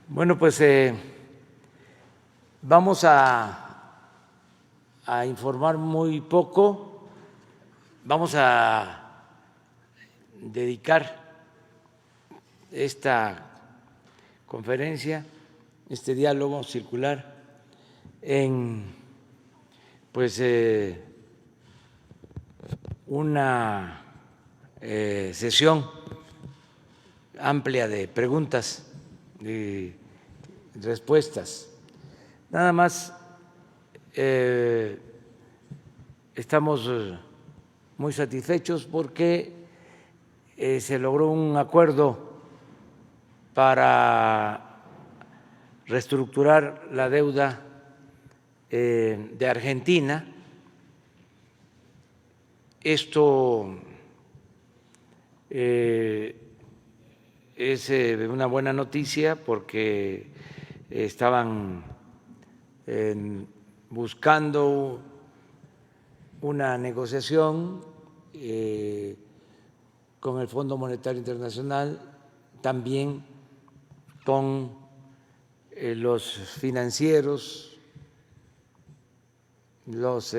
Bueno, pues vamos a informar muy poco. Vamos a dedicar esta conferencia, este diálogo circular, en una sesión amplia de preguntas y respuestas. Nada más estamos muy satisfechos porque se logró un acuerdo para reestructurar la deuda de Argentina. Esto es una buena noticia porque estaban buscando una negociación con el Fondo Monetario Internacional, también con los financieros, los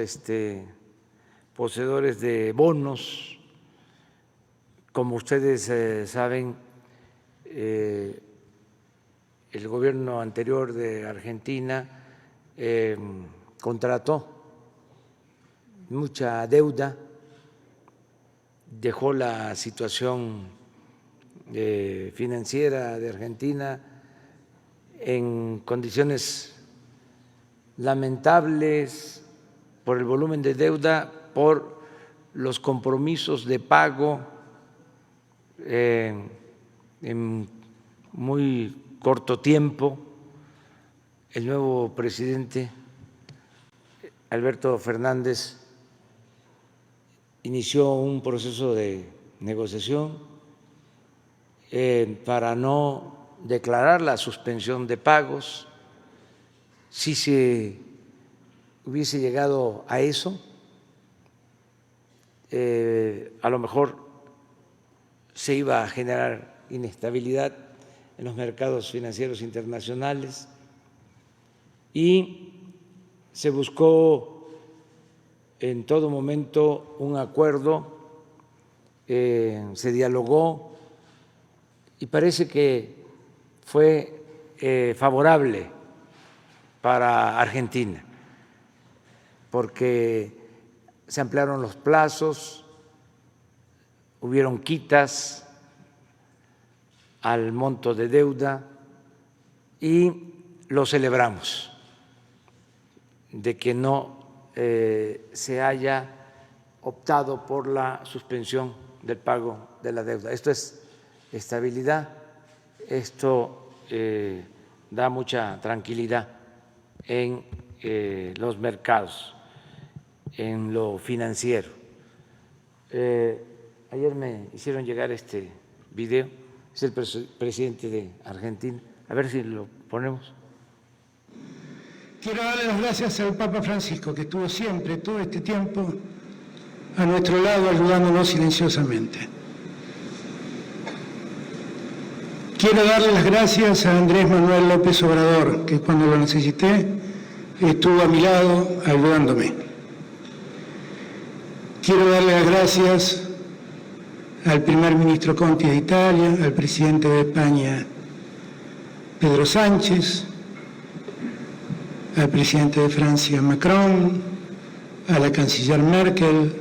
poseedores de bonos. Como ustedes saben, el gobierno anterior de Argentina contrató mucha deuda, dejó la situación financiera de Argentina en condiciones lamentables por el volumen de deuda, por los compromisos de pago en muy corto tiempo. El nuevo presidente, Alberto Fernández, inició un proceso de negociación para no declarar la suspensión de pagos. Si se hubiese llegado a eso, a lo mejor se iba a generar inestabilidad en los mercados financieros internacionales y se buscó en todo momento un acuerdo, se dialogó y parece que fue favorable para Argentina, porque se ampliaron los plazos, hubieron quitas al monto de deuda y lo celebramos, de que no se haya optado por la suspensión del pago de la deuda. Esto es estabilidad, esto da mucha tranquilidad en los mercados, en lo financiero. Ayer me hicieron llegar este video, es el presidente de Argentina, a ver si lo ponemos. Quiero darle las gracias al Papa Francisco, que estuvo siempre, todo este tiempo, a nuestro lado, ayudándonos silenciosamente. Quiero darle las gracias a Andrés Manuel López Obrador, que cuando lo necesité estuvo a mi lado ayudándome. Quiero darle las gracias al primer ministro Conte de Italia, al presidente de España, Pedro Sánchez, al presidente de Francia, Macron, a la canciller Merkel,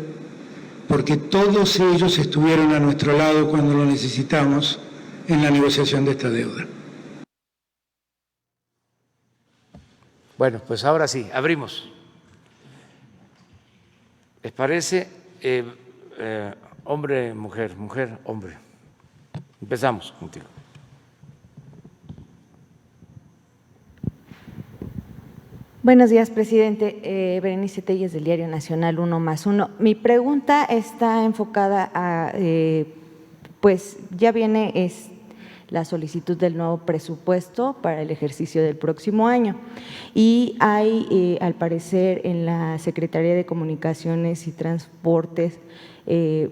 porque todos ellos estuvieron a nuestro lado cuando lo necesitamos en la negociación de esta deuda. Bueno, pues ahora sí, abrimos. ¿Les parece? Hombre, mujer, mujer, hombre. Empezamos contigo. Buenos días, presidente. Berenice Telles, del Diario Nacional, 1+1. Mi pregunta está enfocada a, pues ya viene la solicitud del nuevo presupuesto para el ejercicio del próximo año. Y hay, al parecer, en la Secretaría de Comunicaciones y Transportes,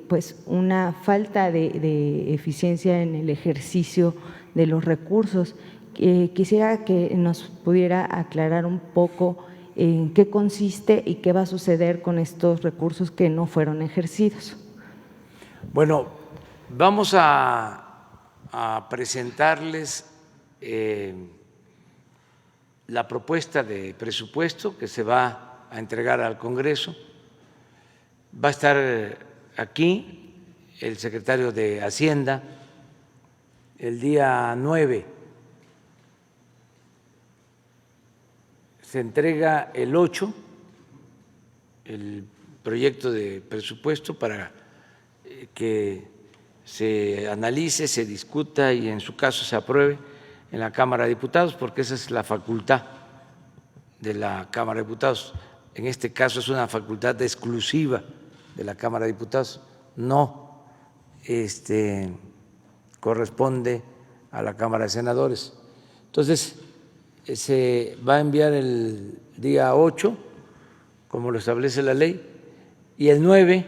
pues una falta de eficiencia en el ejercicio de los recursos. Quisiera que nos pudiera aclarar un poco en qué consiste y qué va a suceder con estos recursos que no fueron ejercidos. Bueno, vamos a presentarles la propuesta de presupuesto que se va a entregar al Congreso. Va a estar aquí el secretario de Hacienda el día 9. Se entrega el 8 el proyecto de presupuesto para que se analice, se discuta y en su caso se apruebe en la Cámara de Diputados, porque esa es la facultad de la Cámara de Diputados. En este caso es una facultad exclusiva de la Cámara de Diputados, no corresponde a la Cámara de Senadores. Entonces, se va a enviar el día 8, como lo establece la ley, y el 9,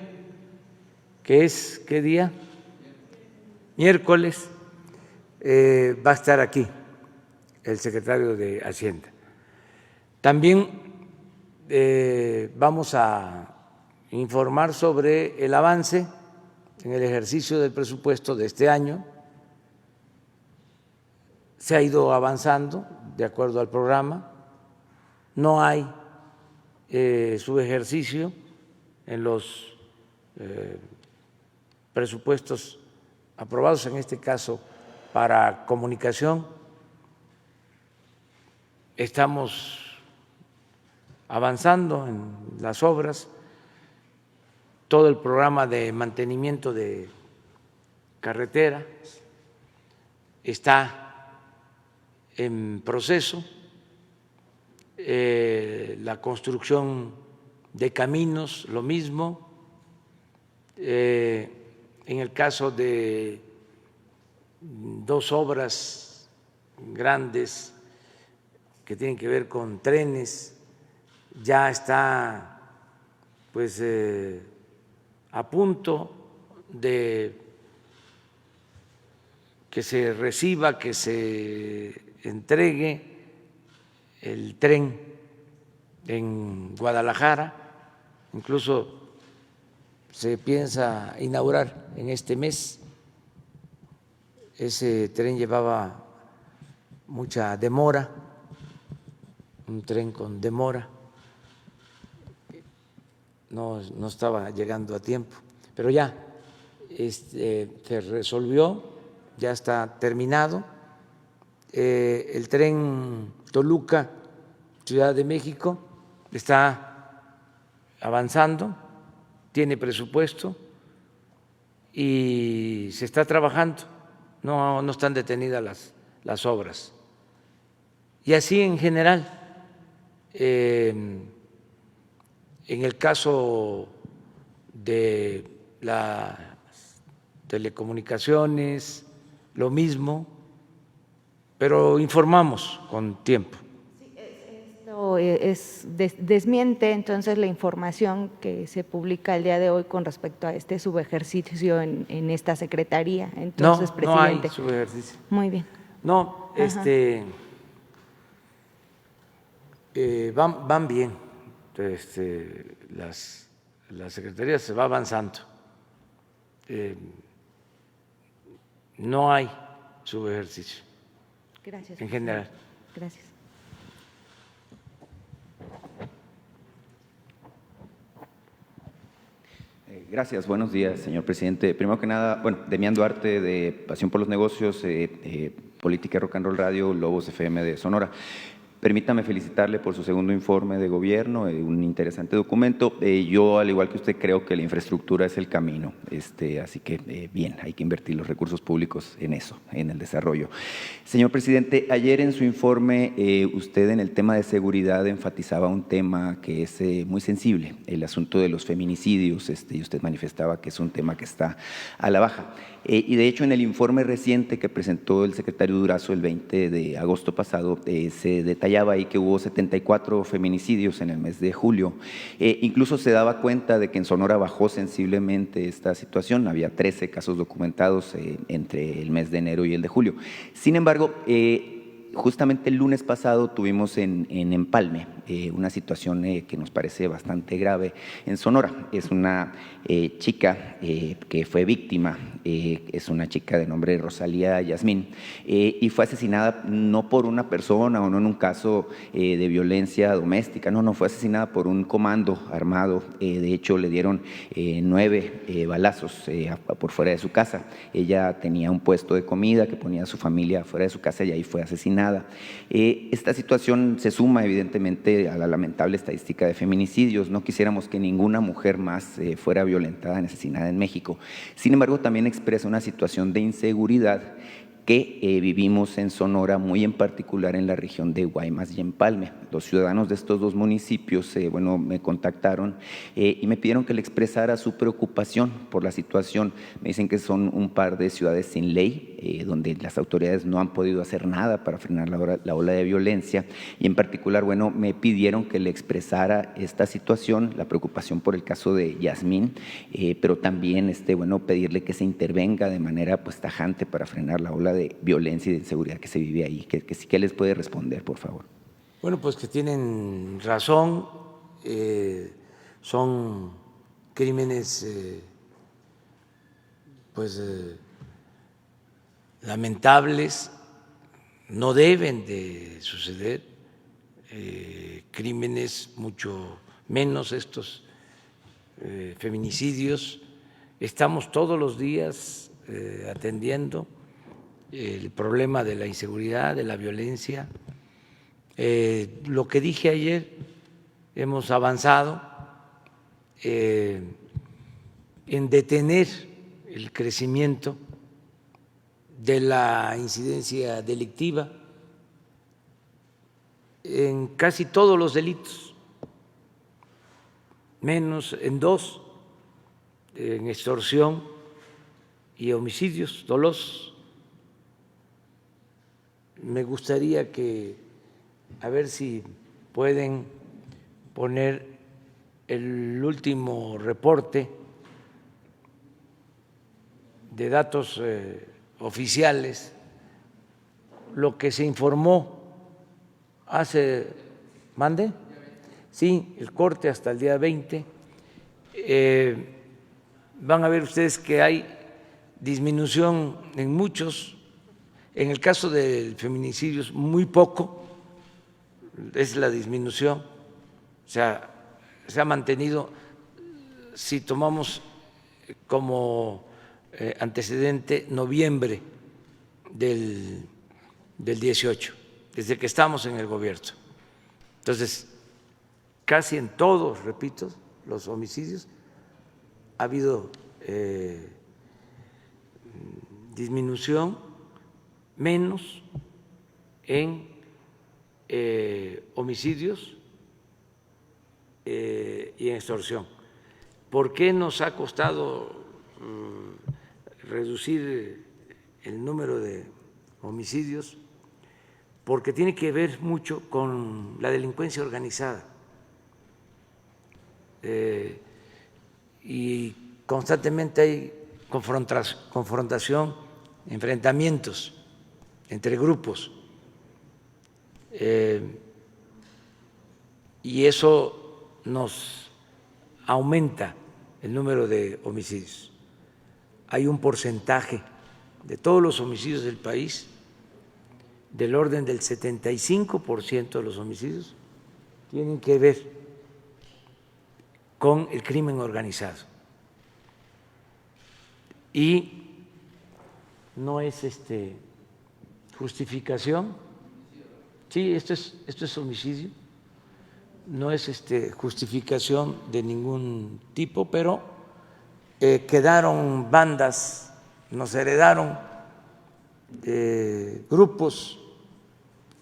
que es, ¿qué día? Miércoles, va a estar aquí el secretario de Hacienda. También vamos a informar sobre el avance en el ejercicio del presupuesto de este año. Se ha ido avanzando de acuerdo al programa, no hay subejercicio en los presupuestos aprobados, en este caso para comunicación. Estamos avanzando en las obras, todo el programa de mantenimiento de carretera está en proceso, la construcción de caminos, lo mismo. En el caso de dos obras grandes que tienen que ver con trenes, ya está pues a punto de que se reciba, que se entregue el tren en Guadalajara, incluso se piensa inaugurar en este mes. Ese tren llevaba mucha demora, un tren con demora, no estaba llegando a tiempo, pero ya se resolvió, ya está terminado. El tren Toluca, Ciudad de México, está avanzando, tiene presupuesto y se está trabajando, no están detenidas las obras. Y así en general, en el caso de las telecomunicaciones, lo mismo, pero informamos con tiempo. Sí, esto desmiente entonces la información que se publica el día de hoy con respecto a este subejercicio en esta secretaría. Entonces, no hay presidente. subejercicio. Muy bien. No, van bien. La secretaría se va avanzando. No hay subejercicio. Gracias. En general. Gracias. Gracias, buenos días, señor presidente. Primero que nada, bueno, Demián Duarte, de Pasión por los Negocios, Política y Rock and Roll Radio, Lobos FM de Sonora. Permítame felicitarle por su segundo informe de gobierno, un interesante documento. Yo, al igual que usted, creo que la infraestructura es el camino, así que bien, hay que invertir los recursos públicos en eso, en el desarrollo. Señor presidente, ayer en su informe usted en el tema de seguridad enfatizaba un tema que es muy sensible, el asunto de los feminicidios, y usted manifestaba que es un tema que está a la baja. Y de hecho, en el informe reciente que presentó el secretario Durazo el 20 de agosto pasado, se detallaba ahí que hubo 74 feminicidios en el mes de julio. Incluso se daba cuenta de que en Sonora bajó sensiblemente esta situación. Había 13 casos documentados entre el mes de enero y el de julio. Sin embargo, justamente el lunes pasado tuvimos en Empalme una situación que nos parece bastante grave en Sonora. Es una chica que fue víctima, es una chica de nombre Rosalía Yasmín, y fue asesinada no por una persona o no en un caso de violencia doméstica, no, fue asesinada por un comando armado. De hecho, le dieron 9 balazos por fuera de su casa. Ella tenía un puesto de comida que ponía a su familia fuera de su casa y ahí fue asesinada. Esta situación se suma evidentemente a la lamentable estadística de feminicidios. No quisiéramos que ninguna mujer más fuera violentada ni asesinada en México. Sin embargo, también expresa una situación de inseguridad que vivimos en Sonora, muy en particular en la región de Guaymas y Empalme. Los ciudadanos de estos dos municipios me contactaron y me pidieron que le expresara su preocupación por la situación. Me dicen que son un par de ciudades sin ley, donde las autoridades no han podido hacer nada para frenar la ola de violencia, y en particular, me pidieron que le expresara esta situación, la preocupación por el caso de Yasmín, pero también pedirle que se intervenga de manera tajante para frenar la ola de violencia y de inseguridad que se vive ahí. ¿Qué les puede responder, por favor? Bueno, pues que tienen razón, son crímenes lamentables, no deben de suceder, crímenes mucho menos estos feminicidios. Estamos todos los días atendiendo el problema de la inseguridad, de la violencia. Lo que dije ayer, hemos avanzado en detener el crecimiento de la incidencia delictiva en casi todos los delitos, menos en 2, en extorsión y homicidios dolosos. Me gustaría a ver si pueden poner el último reporte de datos oficiales, lo que se informó ¿mande? Sí, el corte hasta el día 20. Van a ver ustedes que hay disminución en muchos. En el caso del feminicidio es muy poco, es la disminución, o sea, se ha mantenido. Si tomamos como antecedente noviembre del 18, desde que estamos en el gobierno. Entonces, casi en todos, repito, los homicidios ha habido disminución, menos en homicidios y en extorsión. ¿Por qué nos ha costado reducir el número de homicidios? Porque tiene que ver mucho con la delincuencia organizada y constantemente hay confrontación, enfrentamientos entre grupos, y eso nos aumenta el número de homicidios. Hay un porcentaje de todos los homicidios del país, del orden del 75% de los homicidios, tienen que ver con el crimen organizado. Y no es justificación Sí, esto es homicidio, no es justificación de ningún tipo, pero quedaron bandas, nos heredaron grupos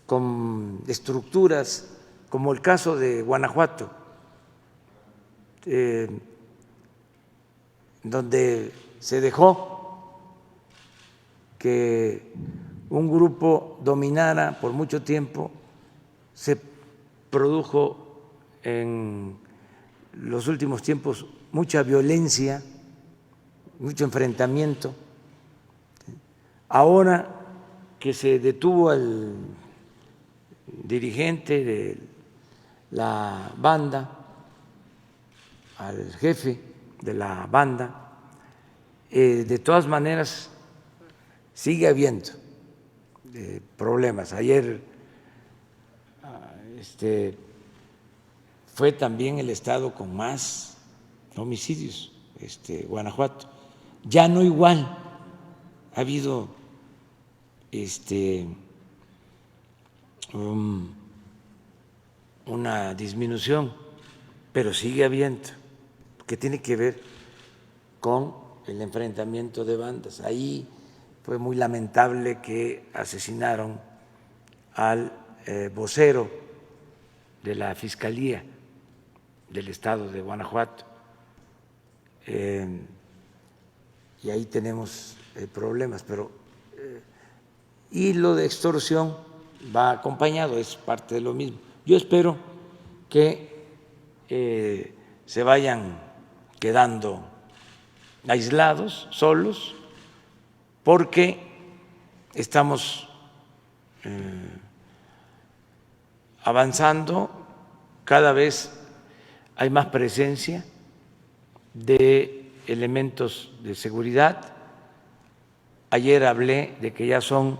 con estructuras, como el caso de Guanajuato, donde se dejó que un grupo dominara por mucho tiempo, se produjo en los últimos tiempos mucha violencia, mucho enfrentamiento. Ahora que se detuvo al dirigente de la banda, al jefe de la banda, de todas maneras sigue habiendo problemas. Ayer fue también el estado con más homicidios, Guanajuato. Ya no igual, ha habido una disminución, pero sigue habiendo, que tiene que ver con el enfrentamiento de bandas. Ahí fue muy lamentable que asesinaron al vocero de la Fiscalía del Estado de Guanajuato, y ahí tenemos problemas, pero y lo de extorsión va acompañado, es parte de lo mismo. Yo espero que se vayan quedando aislados, solos, porque estamos avanzando, cada vez hay más presencia de elementos de seguridad. Ayer hablé de que ya son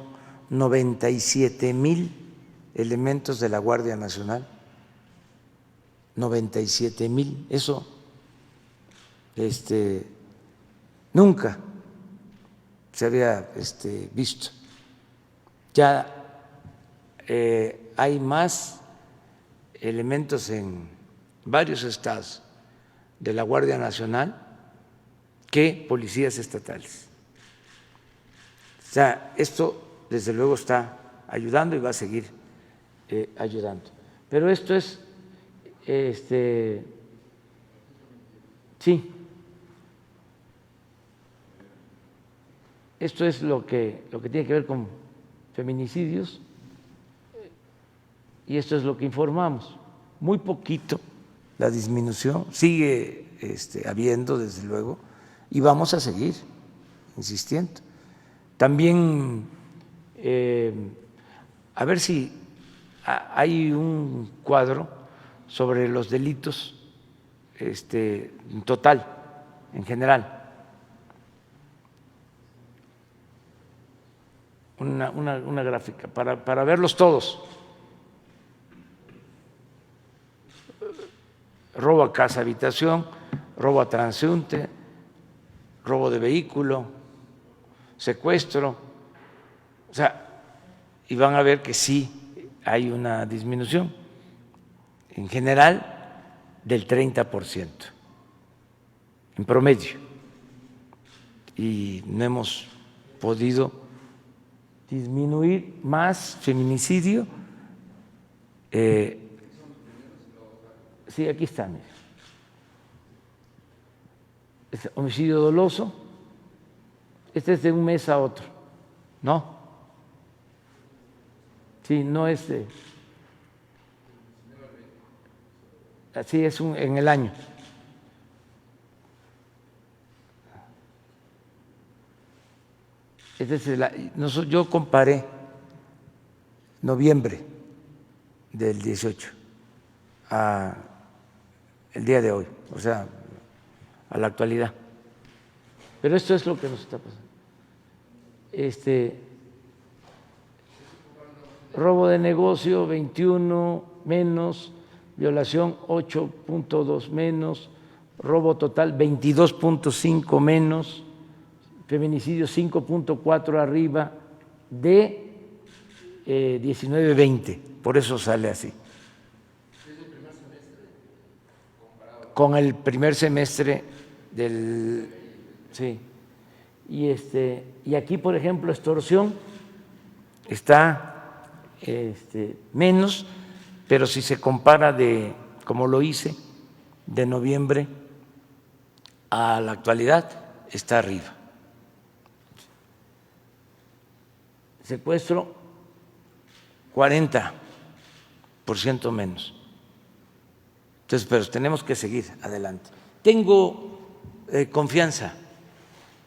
97,000 elementos de la Guardia Nacional, 97,000, eso nunca se había visto. Ya hay más elementos en varios estados de la Guardia Nacional que policías estatales. O sea, esto desde luego está ayudando y va a seguir ayudando. Pero esto es, sí, esto es lo que tiene que ver con feminicidios, y esto es lo que informamos. Muy poquito la disminución, sigue habiendo desde luego, y vamos a seguir insistiendo. También a ver si hay un cuadro sobre los delitos en total, en general. Una gráfica para verlos todos. Robo a casa, habitación, robo a transeúnte, robo de vehículo, secuestro, o sea, y van a ver que sí hay una disminución en general del 30% en promedio, y no hemos podido disminuir más feminicidio. Sí, aquí están. Homicidio doloso, este es de un mes a otro, ¿no? Sí, no es así, es en el año. Yo comparé noviembre del 18 a el día de hoy, o sea, a la actualidad. Pero esto es lo que nos está pasando. Robo de negocio 21 menos, violación 8.2 menos, robo total 22.5 menos, feminicidio 5.4 arriba de 19-20, por eso sale así. Con el primer semestre del… Sí. Y aquí, por ejemplo, extorsión está menos, pero si se compara como lo hice, de noviembre a la actualidad, está arriba. Secuestro, 40% menos. Entonces, pero tenemos que seguir adelante. Tengo confianza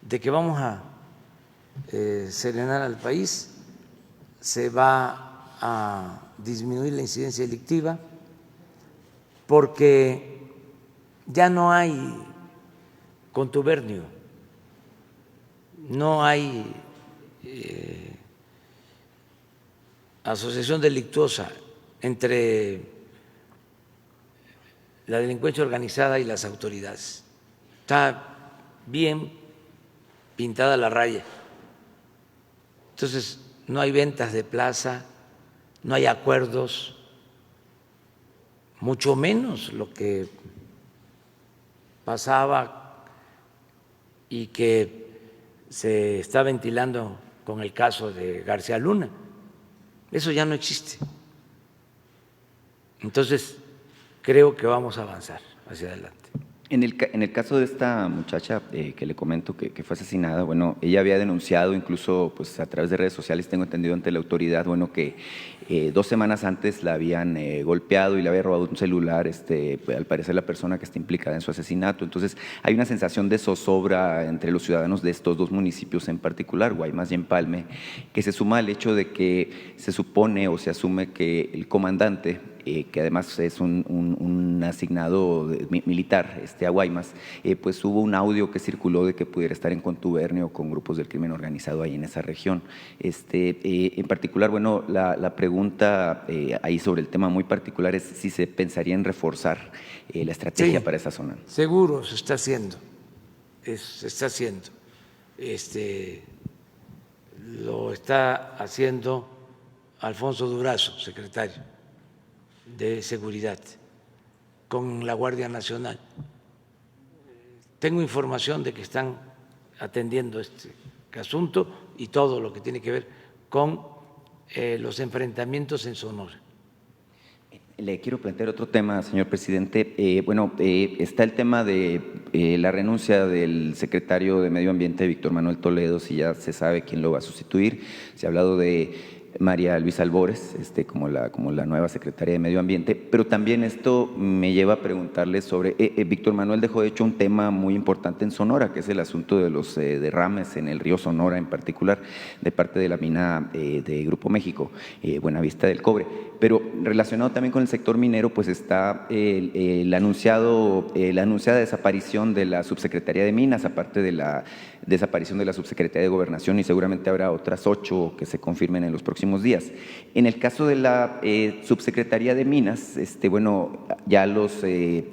de que vamos a serenar al país, se va a disminuir la incidencia delictiva, porque ya no hay contubernio, no hay asociación delictuosa entre la delincuencia organizada y las autoridades. Está bien pintada la raya. Entonces, no hay ventas de plaza, no hay acuerdos, mucho menos lo que pasaba y que se está ventilando con el caso de García Luna. Eso ya no existe. Entonces, creo que vamos a avanzar hacia adelante. En el caso de esta muchacha que le comento que fue asesinada, bueno, ella había denunciado incluso pues a través de redes sociales, tengo entendido ante la autoridad, bueno, que 2 semanas antes la habían golpeado y le había robado un celular, al parecer la persona que está implicada en su asesinato. Entonces hay una sensación de zozobra entre los ciudadanos de estos 2 municipios en particular, Guaymas y Empalme, que se suma al hecho de que se supone o se asume que el comandante, que además es un asignado militar a Guaymas, pues hubo un audio que circuló de que pudiera estar en contubernio con grupos del crimen organizado ahí en esa región. En particular, bueno, la pregunta ahí sobre el tema muy particular es si se pensaría en reforzar la estrategia Sí, para esa zona. Seguro se está haciendo, se está haciendo. Lo está haciendo Alfonso Durazo, secretario de Seguridad, con la Guardia Nacional. Tengo información de que están atendiendo este asunto y todo lo que tiene que ver con los enfrentamientos en Sonora. Le quiero plantear otro tema, señor presidente. Está el tema de la renuncia del secretario de Medio Ambiente, Víctor Manuel Toledo, si ya se sabe quién lo va a sustituir. Se ha hablado de María Luisa Albores, como la nueva secretaria de Medio Ambiente, pero también esto me lleva a preguntarle sobre, Víctor Manuel dejó de hecho un tema muy importante en Sonora, que es el asunto de los derrames en el río Sonora en particular, de parte de la mina de Grupo México, Buenavista del Cobre. Pero relacionado también con el sector minero, pues está la anunciada desaparición de la subsecretaría de Minas, aparte de la desaparición de la subsecretaría de Gobernación, y seguramente habrá otras 8 que se confirmen en los próximos días. En el caso de la subsecretaría de Minas, ya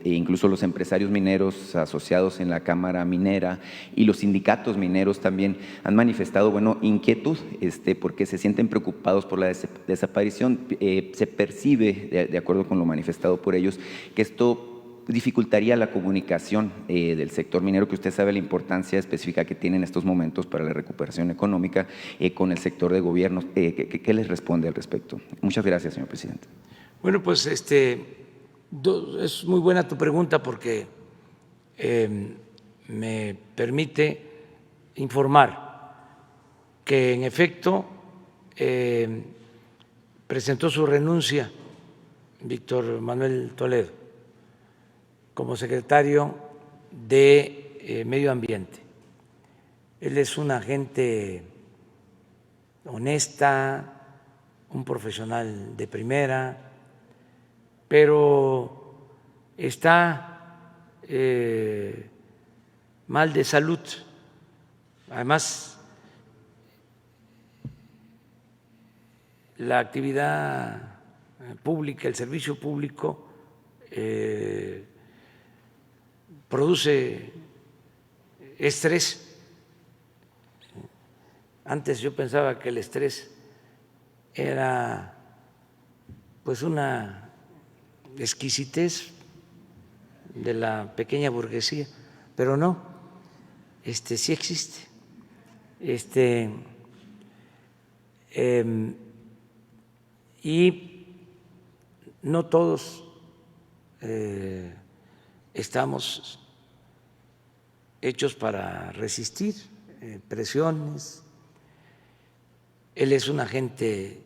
incluso los empresarios mineros asociados en la Cámara Minera y los sindicatos mineros también han manifestado, inquietud, porque se sienten preocupados por la desaparición. Se percibe, de acuerdo con lo manifestado por ellos, que esto dificultaría la comunicación del sector minero, que usted sabe la importancia específica que tiene en estos momentos para la recuperación económica con el sector de gobierno. ¿Qué les responde al respecto? Muchas gracias, señor presidente. Bueno, pues es muy buena tu pregunta porque me permite informar que en efecto presentó su renuncia Víctor Manuel Toledo como secretario de Medio Ambiente. Él es una gente honesta, un profesional de primera, pero está mal de salud. Además, la actividad pública, el servicio público, produce estrés. Antes yo pensaba que el estrés era pues una exquisitez de la pequeña burguesía, pero no, sí existe. Y no todos estamos hechos para resistir presiones. Él es un agente,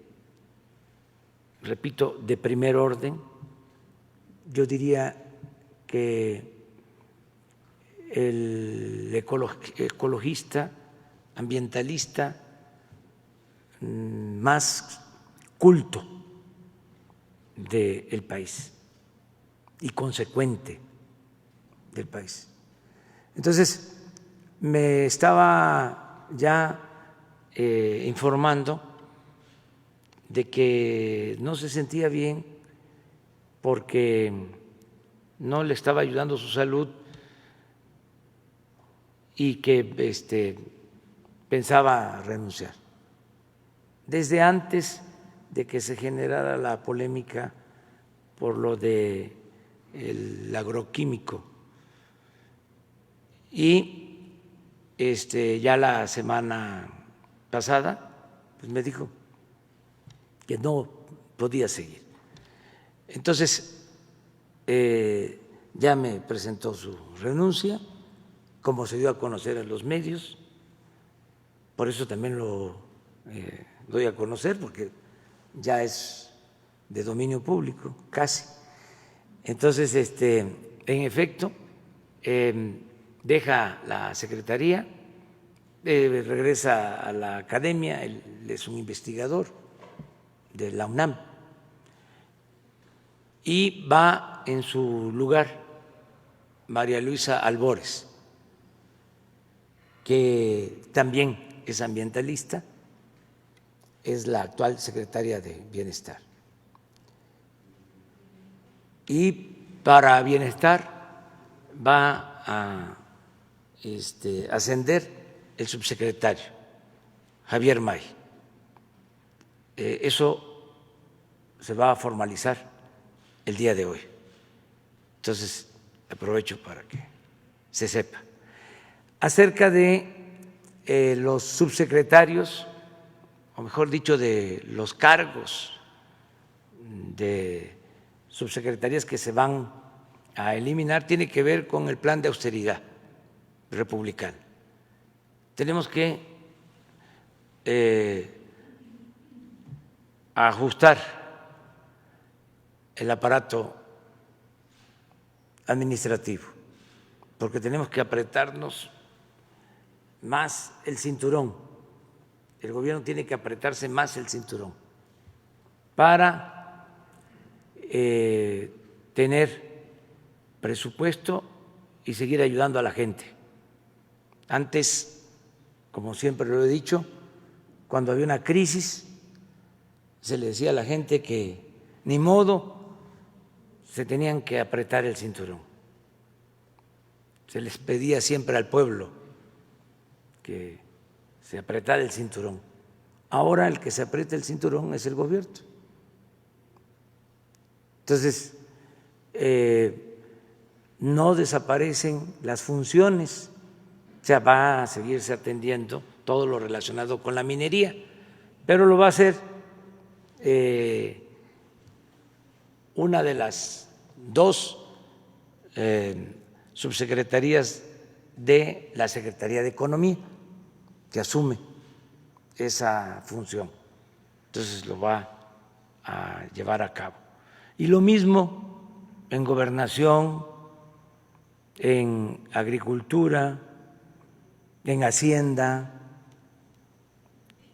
repito, de primer orden. Yo diría que el ecologista, ambientalista más culto del país y consecuente del país. Entonces, me estaba ya informando de que no se sentía bien porque no le estaba ayudando su salud y que pensaba renunciar. Desde antes de que se generara la polémica por lo de el agroquímico, y ya la semana pasada pues me dijo que no podía seguir. Entonces ya me presentó su renuncia, como se dio a conocer en los medios, por eso también lo doy a conocer, porque ya es de dominio público, casi. Entonces, en efecto, deja la secretaría, regresa a la academia, él es un investigador de la UNAM, y va en su lugar María Luisa Albores, que también es ambientalista, es la actual secretaria de Bienestar. Y para Bienestar va a ascender el subsecretario, Javier May. Eso se va a formalizar el día de hoy. Entonces, aprovecho para que se sepa. Acerca de los subsecretarios, o mejor dicho, de los cargos de subsecretarías que se van a eliminar, tiene que ver con el plan de austeridad republicano. Tenemos que ajustar el aparato administrativo, porque tenemos que apretarnos más el cinturón. El gobierno tiene que apretarse más el cinturón para tener presupuesto y seguir ayudando a la gente. Antes, como siempre lo he dicho, cuando había una crisis, se le decía a la gente que ni modo, se tenían que apretar el cinturón. Se les pedía siempre al pueblo que se apretara el cinturón. Ahora el que se aprieta el cinturón es el gobierno. Entonces, no desaparecen las funciones, o sea, va a seguirse atendiendo todo lo relacionado con la minería, pero lo va a hacer una de las dos subsecretarías de la Secretaría de Economía, que asume esa función. Entonces lo va a llevar a cabo. Y lo mismo en Gobernación, en Agricultura, en Hacienda,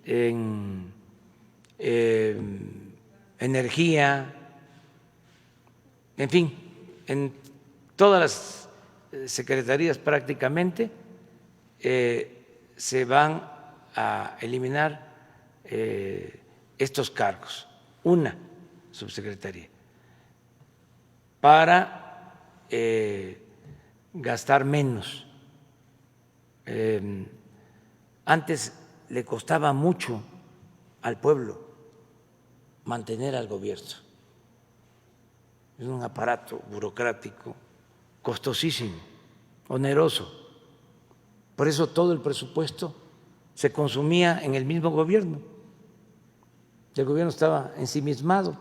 en Energía, en fin, en todas las secretarías prácticamente se van a eliminar estos cargos, una subsecretaría, para gastar menos. Antes le costaba mucho al pueblo mantener al gobierno. Es un aparato burocrático costosísimo, oneroso. Por eso todo el presupuesto se consumía en el mismo gobierno. El gobierno estaba ensimismado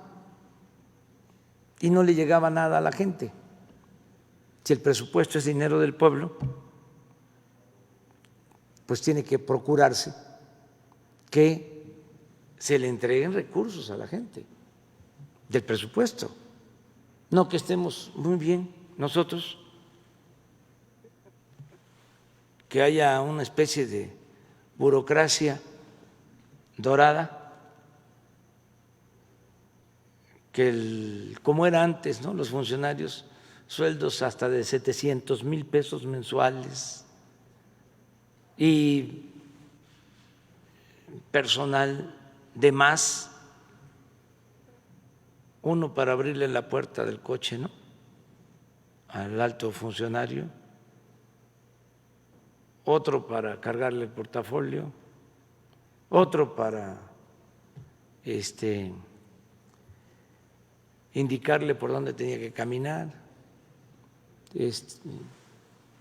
y no le llegaba nada a la gente. Si el presupuesto es dinero del pueblo, pues tiene que procurarse que se le entreguen recursos a la gente del presupuesto. No que estemos muy bien nosotros, que haya una especie de burocracia dorada, que como era antes, ¿no? Los funcionarios, sueldos hasta de 700,000 pesos mensuales y personal de más, uno para abrirle la puerta del coche, ¿no?, al alto funcionario, otro para cargarle el portafolio, otro para indicarle por dónde tenía que caminar,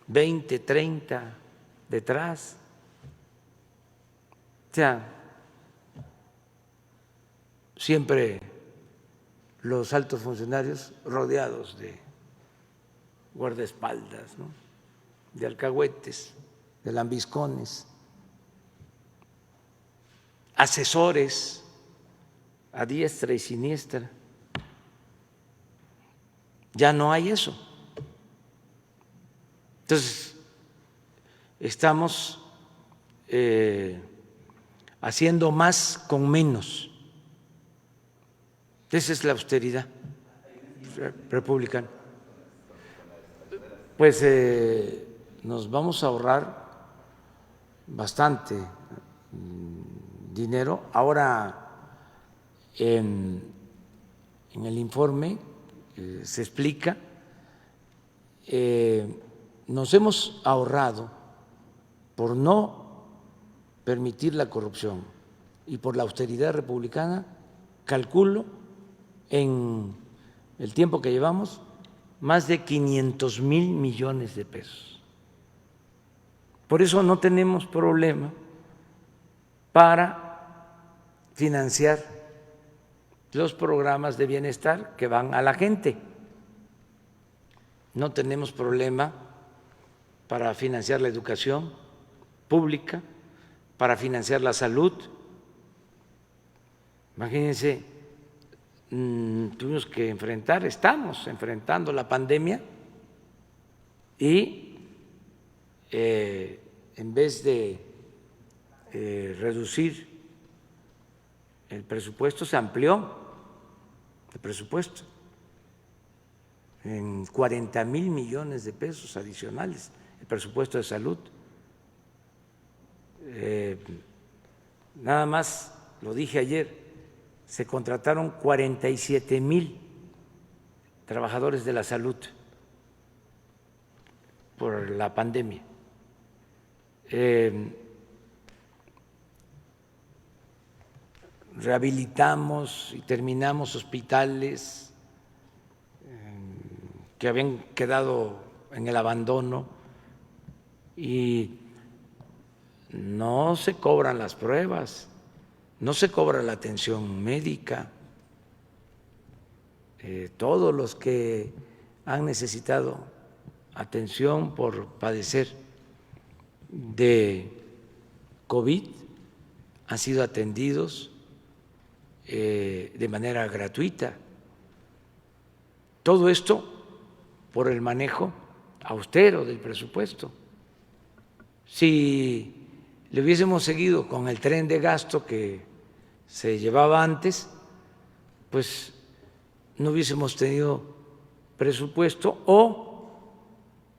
20, 30 detrás. O sea, siempre los altos funcionarios rodeados de guardaespaldas, ¿no?, de alcahuetes, de lambiscones, asesores a diestra y siniestra. Ya no hay eso. Entonces, estamos haciendo más con menos. Esa es la austeridad republicana. Pues nos vamos a ahorrar bastante dinero. Ahora, en el informe se explica, nos hemos ahorrado por no permitir la corrupción y por la austeridad republicana, calculo en el tiempo que llevamos, más de 500,000 millones de pesos. Por eso no tenemos problema para financiar los programas de bienestar que van a la gente. No tenemos problema para financiar la educación pública, para financiar la salud. Imagínense, tuvimos que estamos enfrentando la pandemia y en vez de reducir el presupuesto, se amplió el presupuesto en 40,000 millones de pesos adicionales, el presupuesto de salud. Nada más, lo dije ayer, se contrataron 47,000 trabajadores de la salud por la pandemia. Rehabilitamos y terminamos hospitales que habían quedado en el abandono y no se cobran las pruebas, no se cobra la atención médica. Todos los que han necesitado atención por padecer de COVID han sido atendidos de manera gratuita. Todo esto por el manejo austero del presupuesto. Si le hubiésemos seguido con el tren de gasto que se llevaba antes, pues no hubiésemos tenido presupuesto, o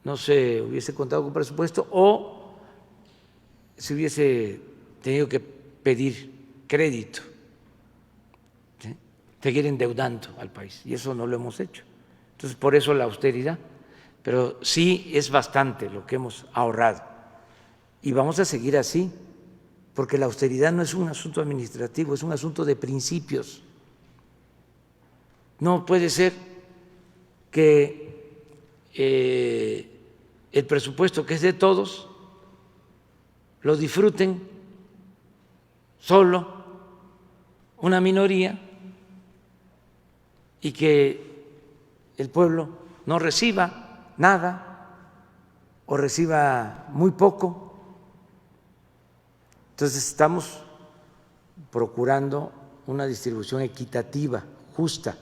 no se hubiese contado con presupuesto, o se hubiese tenido que pedir crédito, ¿sí?, seguir endeudando al país, y eso no lo hemos hecho. Entonces, por eso la austeridad, pero sí es bastante lo que hemos ahorrado y vamos a seguir así, porque la austeridad no es un asunto administrativo, es un asunto de principios. No puede ser que el presupuesto, que es de todos, lo disfruten solo una minoría y que el pueblo no reciba nada o reciba muy poco. Entonces estamos procurando una distribución equitativa, justa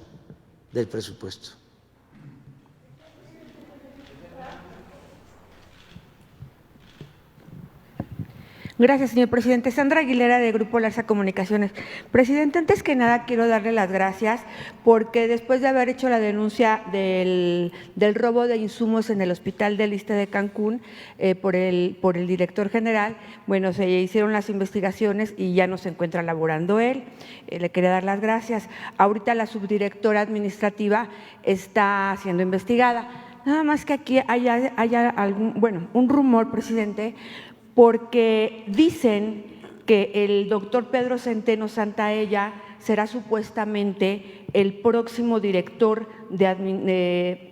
del presupuesto. Gracias, señor presidente. Sandra Aguilera, de Grupo Larsa Comunicaciones. Presidente, antes que nada quiero darle las gracias porque después de haber hecho la denuncia del robo de insumos en el Hospital del Iste de Cancún por el director general, bueno, se hicieron las investigaciones y ya no se encuentra laborando él. Le quería dar las gracias. Ahorita la subdirectora administrativa está siendo investigada. Nada más que aquí haya un rumor, presidente, porque dicen que el doctor Pedro Centeno Santaella será supuestamente el próximo director de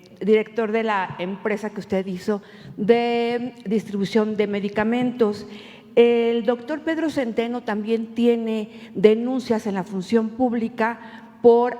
la empresa que usted hizo de distribución de medicamentos. El doctor Pedro Centeno también tiene denuncias en la función pública por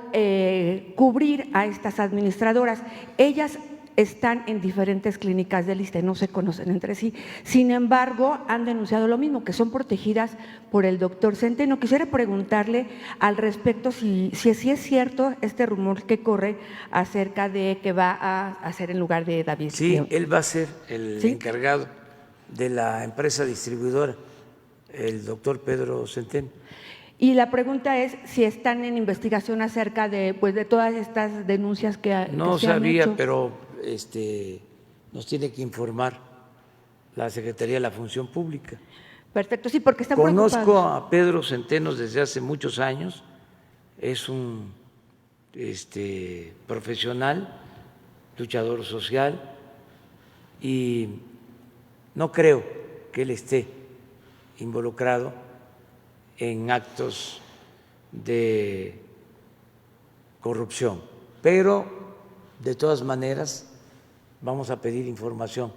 cubrir a estas administradoras. Ellas están en diferentes clínicas del Iste, no se conocen entre sí. Sin embargo, han denunciado lo mismo, que son protegidas por el doctor Centeno. Quisiera preguntarle al respecto si es cierto este rumor que corre acerca de que va a hacer en lugar de David. Sí, él va a ser el encargado de la empresa distribuidora, el doctor Pedro Centeno. Y la pregunta es si están en investigación acerca de todas estas denuncias que no se han sabía, hecho. pero nos tiene que informar la Secretaría de la Función Pública. Perfecto, sí, porque están Conozco preocupados. a Pedro Centeno desde hace muchos años, es un profesional, luchador social, y no creo que él esté involucrado en actos de corrupción, pero de todas maneras vamos a pedir información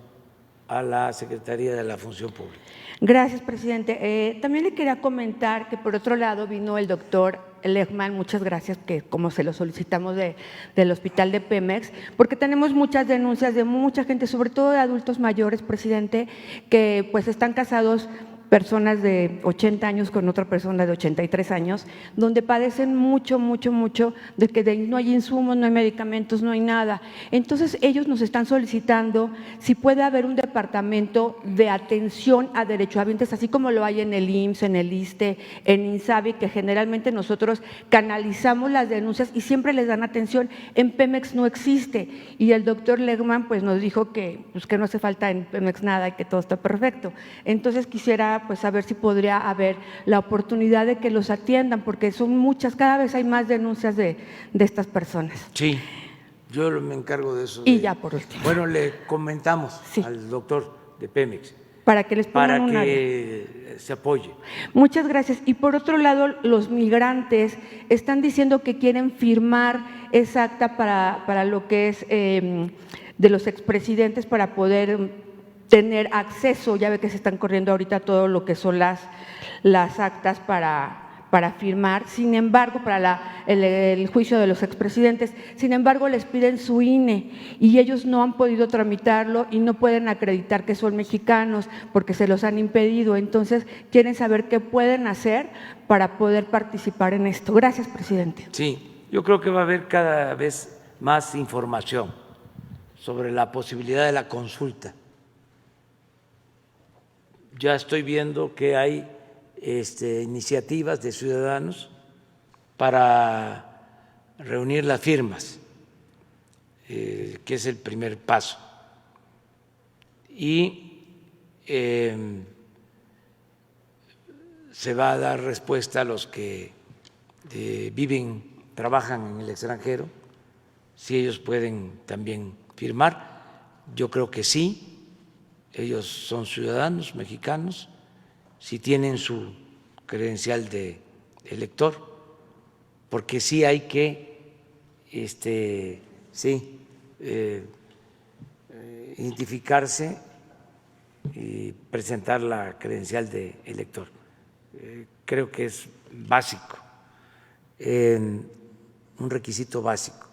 a la Secretaría de la Función Pública. Gracias, presidente. También le quería comentar que por otro lado vino el doctor Lehmann, muchas gracias, que como se lo solicitamos del hospital de Pemex, porque tenemos muchas denuncias de mucha gente, sobre todo de adultos mayores, presidente, que pues están casados, personas de 80 años con otra persona de 83 años, donde padecen mucho de que no hay insumos, no hay medicamentos, no hay nada. Entonces ellos nos están solicitando si puede haber un departamento de atención a derechohabientes, así como lo hay en el IMSS, en el ISSSTE, en INSABI, que generalmente nosotros canalizamos las denuncias y siempre les dan atención. En Pemex no existe, y el doctor Lehmann pues nos dijo que no hace falta en Pemex nada y que todo está perfecto. Entonces quisiera pues saber si podría haber la oportunidad de que los atiendan, porque son muchas, cada vez hay más denuncias de estas personas. Sí, yo me encargo de eso. Y ya por último. Bueno, le comentamos al doctor de Pemex para que les pongan para que se apoye. Muchas gracias. Y por otro lado, los migrantes están diciendo que quieren firmar esa acta para lo que es de los expresidentes, para poder tener acceso. Ya ve que se están corriendo ahorita todo lo que son las actas para firmar, sin embargo, para el juicio de los expresidentes. Sin embargo, les piden su INE y ellos no han podido tramitarlo y no pueden acreditar que son mexicanos porque se los han impedido. Entonces, quieren saber qué pueden hacer para poder participar en esto. Gracias, presidente. Sí, yo creo que va a haber cada vez más información sobre la posibilidad de la consulta. Ya estoy viendo que hay iniciativas de ciudadanos para reunir las firmas, que es el primer paso. Y se va a dar respuesta a los que trabajan en el extranjero, si ellos pueden también firmar. Yo creo que sí. Ellos son ciudadanos mexicanos, si tienen su credencial de elector, porque sí hay que sí, identificarse y presentar la credencial de elector. Creo que es básico, un requisito básico.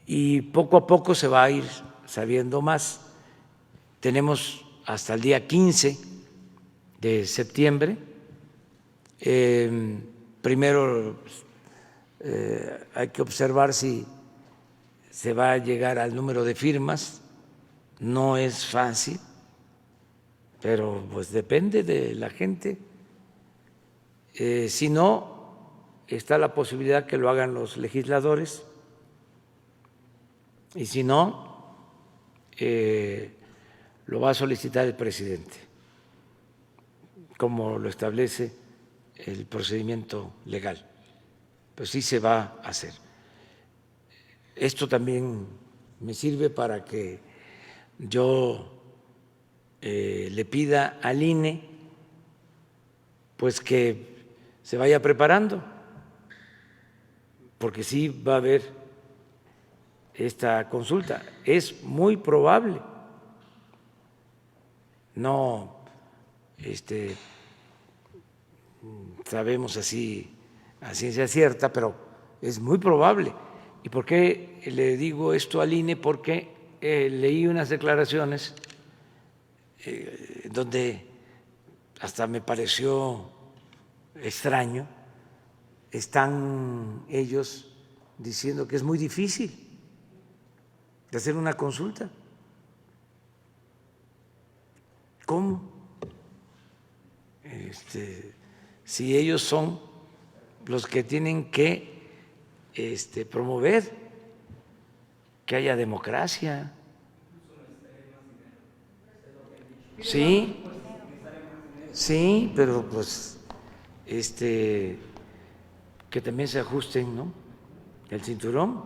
Y poco a poco se va a ir sabiendo más. Tenemos hasta el día 15 de septiembre. Primero hay que observar si se va a llegar al número de firmas. No es fácil, pero pues depende de la gente. Si no, está la posibilidad que lo hagan los legisladores, y si no, lo va a solicitar el presidente, como lo establece el procedimiento legal. Pues sí se va a hacer. Esto también me sirve para que yo le pida al INE pues que se vaya preparando, porque sí va a haber esta consulta. Es muy probable, no sabemos así a ciencia cierta, pero es muy probable. ¿Y por qué le digo esto al INE? Porque leí unas declaraciones donde hasta me pareció extraño. Están ellos diciendo que es muy difícil de hacer una consulta. ¿Cómo? Si ellos son los que tienen que promover que haya democracia. Sí, sí, pero pues que también se ajusten, ¿no?, el cinturón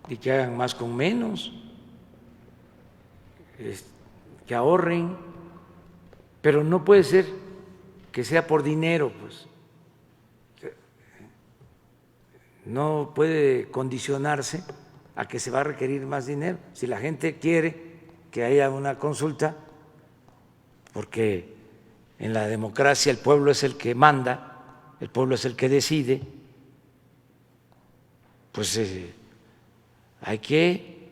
y que hagan más con menos, que ahorren, pero no puede ser que sea por dinero, pues no puede condicionarse a que se va a requerir más dinero. Si la gente quiere que haya una consulta, porque en la democracia el pueblo es el que manda, el pueblo es el que decide, pues hay que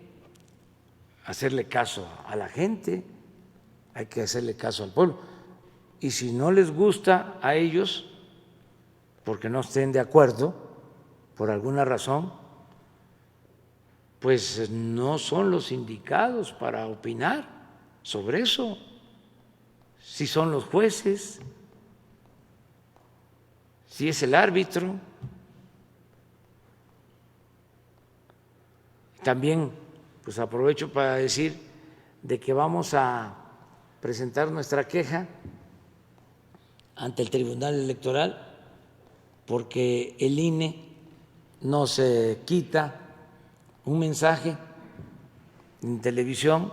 hacerle caso a la gente, hay que hacerle caso al pueblo. Y si no les gusta a ellos, porque no estén de acuerdo, por alguna razón, pues no son los indicados para opinar sobre eso. Si son los jueces, si es el árbitro. También pues aprovecho para decir de que vamos a presentar nuestra queja ante el Tribunal Electoral porque el INE nos quita un mensaje en televisión,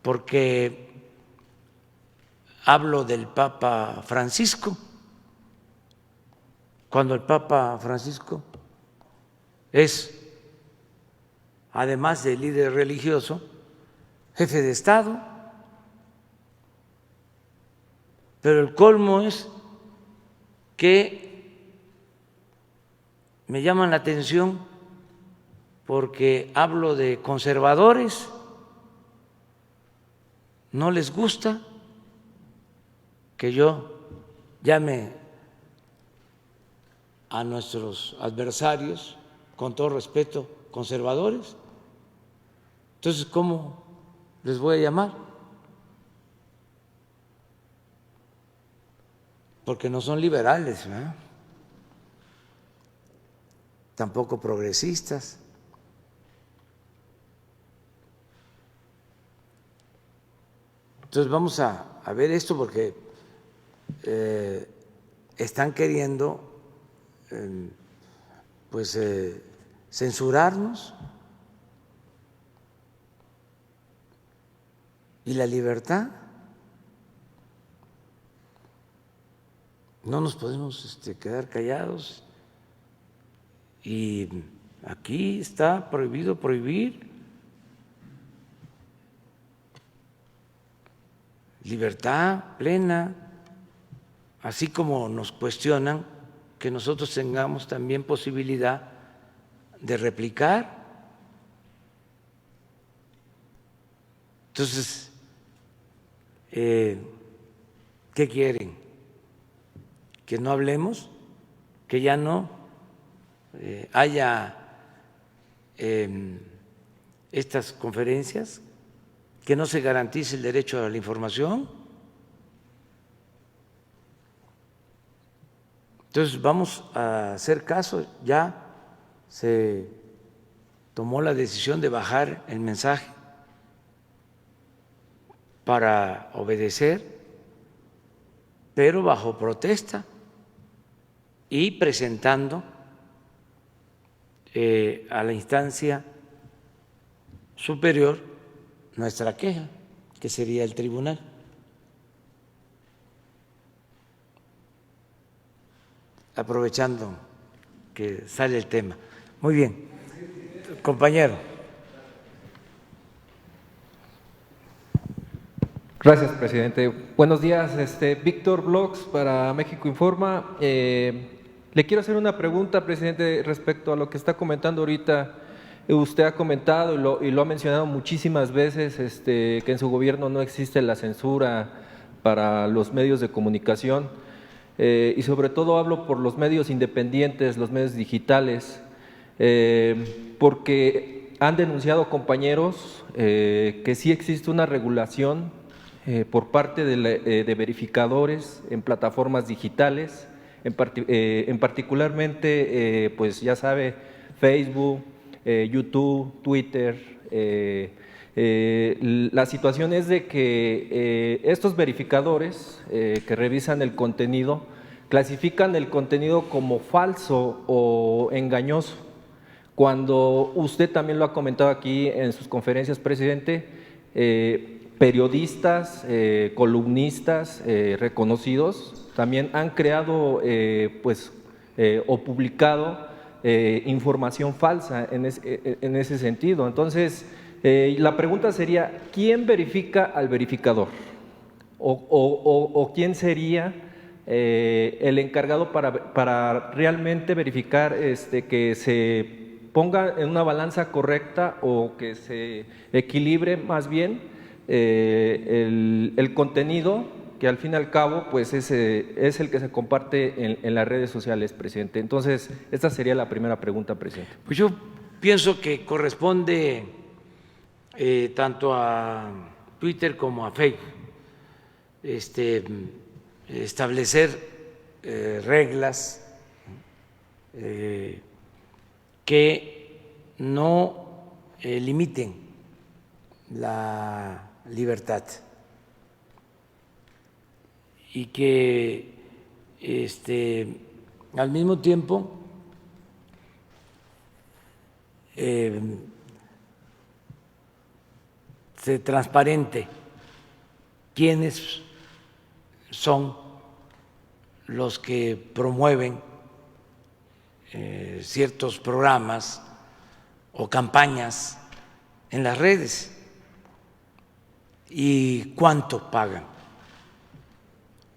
porque hablo del Papa Francisco, cuando el Papa Francisco es, además de líder religioso, jefe de Estado. Pero el colmo es que me llaman la atención porque hablo de conservadores, no les gusta que yo llame a nuestros adversarios, con todo respeto, conservadores. Entonces, ¿cómo les voy a llamar? Porque no son liberales, ¿verdad? Tampoco progresistas. Entonces vamos a ver esto porque están queriendo censurarnos, y la libertad. No nos podemos quedar callados Y aquí está prohibido prohibir. Libertad plena, así como nos cuestionan que nosotros tengamos también posibilidad de replicar. Entonces, ¿qué quieren? ¿Que no hablemos? ¿Que ya no haya estas conferencias? ¿Que no se garantice el derecho a la información? Entonces vamos a hacer caso. Ya se tomó la decisión de bajar el mensaje para obedecer, pero bajo protesta y presentando a la instancia superior nuestra queja, que sería el tribunal. Aprovechando que sale el tema. Muy bien, compañero. Gracias, presidente. Buenos días, Víctor Blogs para México Informa. Le quiero hacer una pregunta, presidente, respecto a lo que está comentando ahorita. Usted ha comentado y lo ha mencionado muchísimas veces que en su gobierno no existe la censura para los medios de comunicación y sobre todo hablo por los medios independientes, los medios digitales, porque han denunciado compañeros que sí existe una regulación por parte de verificadores en plataformas digitales, en particularmente, pues ya sabe, Facebook, YouTube, Twitter. La situación es de que estos verificadores que revisan el contenido clasifican el contenido como falso o engañoso, cuando usted también lo ha comentado aquí en sus conferencias, presidente, periodistas, columnistas reconocidos también han creado o publicado información falsa en ese sentido. Entonces, la pregunta sería, ¿quién verifica al verificador? ¿O quién sería el encargado para realmente verificar que se ponga en una balanza correcta o que se equilibre más bien el contenido, que al fin y al cabo pues es el que se comparte en las redes sociales, presidente? Entonces, esta sería la primera pregunta, presidente. Pues yo pienso que corresponde tanto a Twitter como a Facebook establecer reglas que no limiten la libertad y que al mismo tiempo se transparente quiénes son los que promueven ciertos programas o campañas en las redes y cuánto pagan.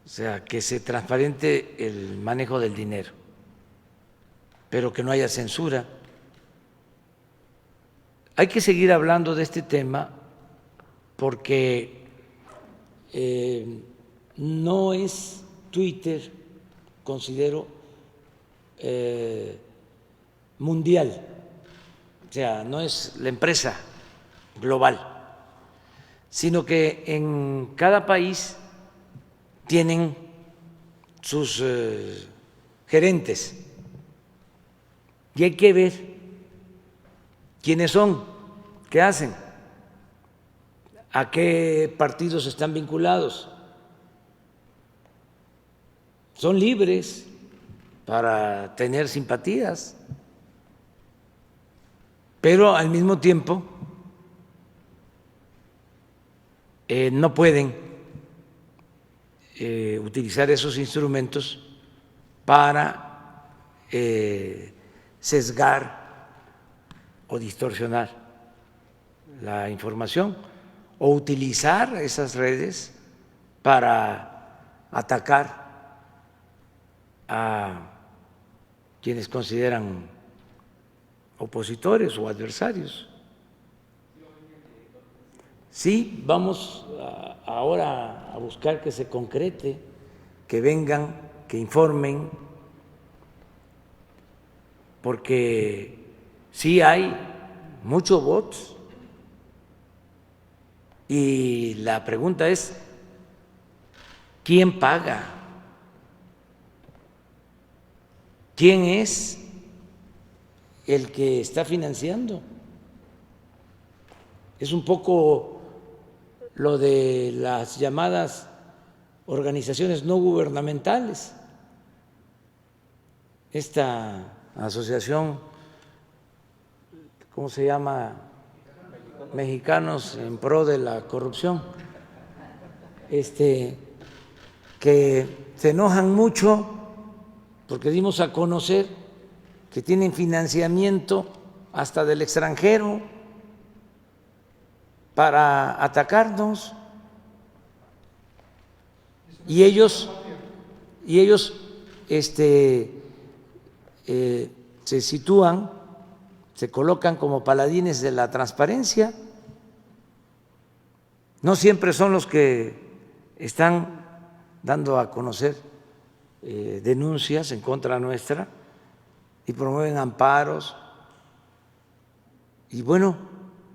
O sea, que se transparente el manejo del dinero, pero que no haya censura. Hay que seguir hablando de este tema porque no es Twitter, considero, mundial, o sea, no es la empresa global, sino que en cada país tienen sus gerentes y hay que ver quiénes son, qué hacen, a qué partidos están vinculados. Son libres para tener simpatías, pero al mismo tiempo no pueden utilizar esos instrumentos para sesgar o distorsionar la información o utilizar esas redes para atacar a quienes consideran opositores o adversarios. Sí, vamos ahora a buscar que se concrete, que vengan, que informen, porque sí hay muchos bots y la pregunta es, ¿quién paga? ¿Quién es el que está financiando? Es un poco lo de las llamadas organizaciones no gubernamentales. Esta asociación, ¿cómo se llama? Mexicanos en pro de la corrupción, que se enojan mucho porque dimos a conocer que tienen financiamiento hasta del extranjero para atacarnos, y ellos se sitúan, se colocan como paladines de la transparencia. No siempre son los que están dando a conocer denuncias en contra nuestra y promueven amparos. Y bueno,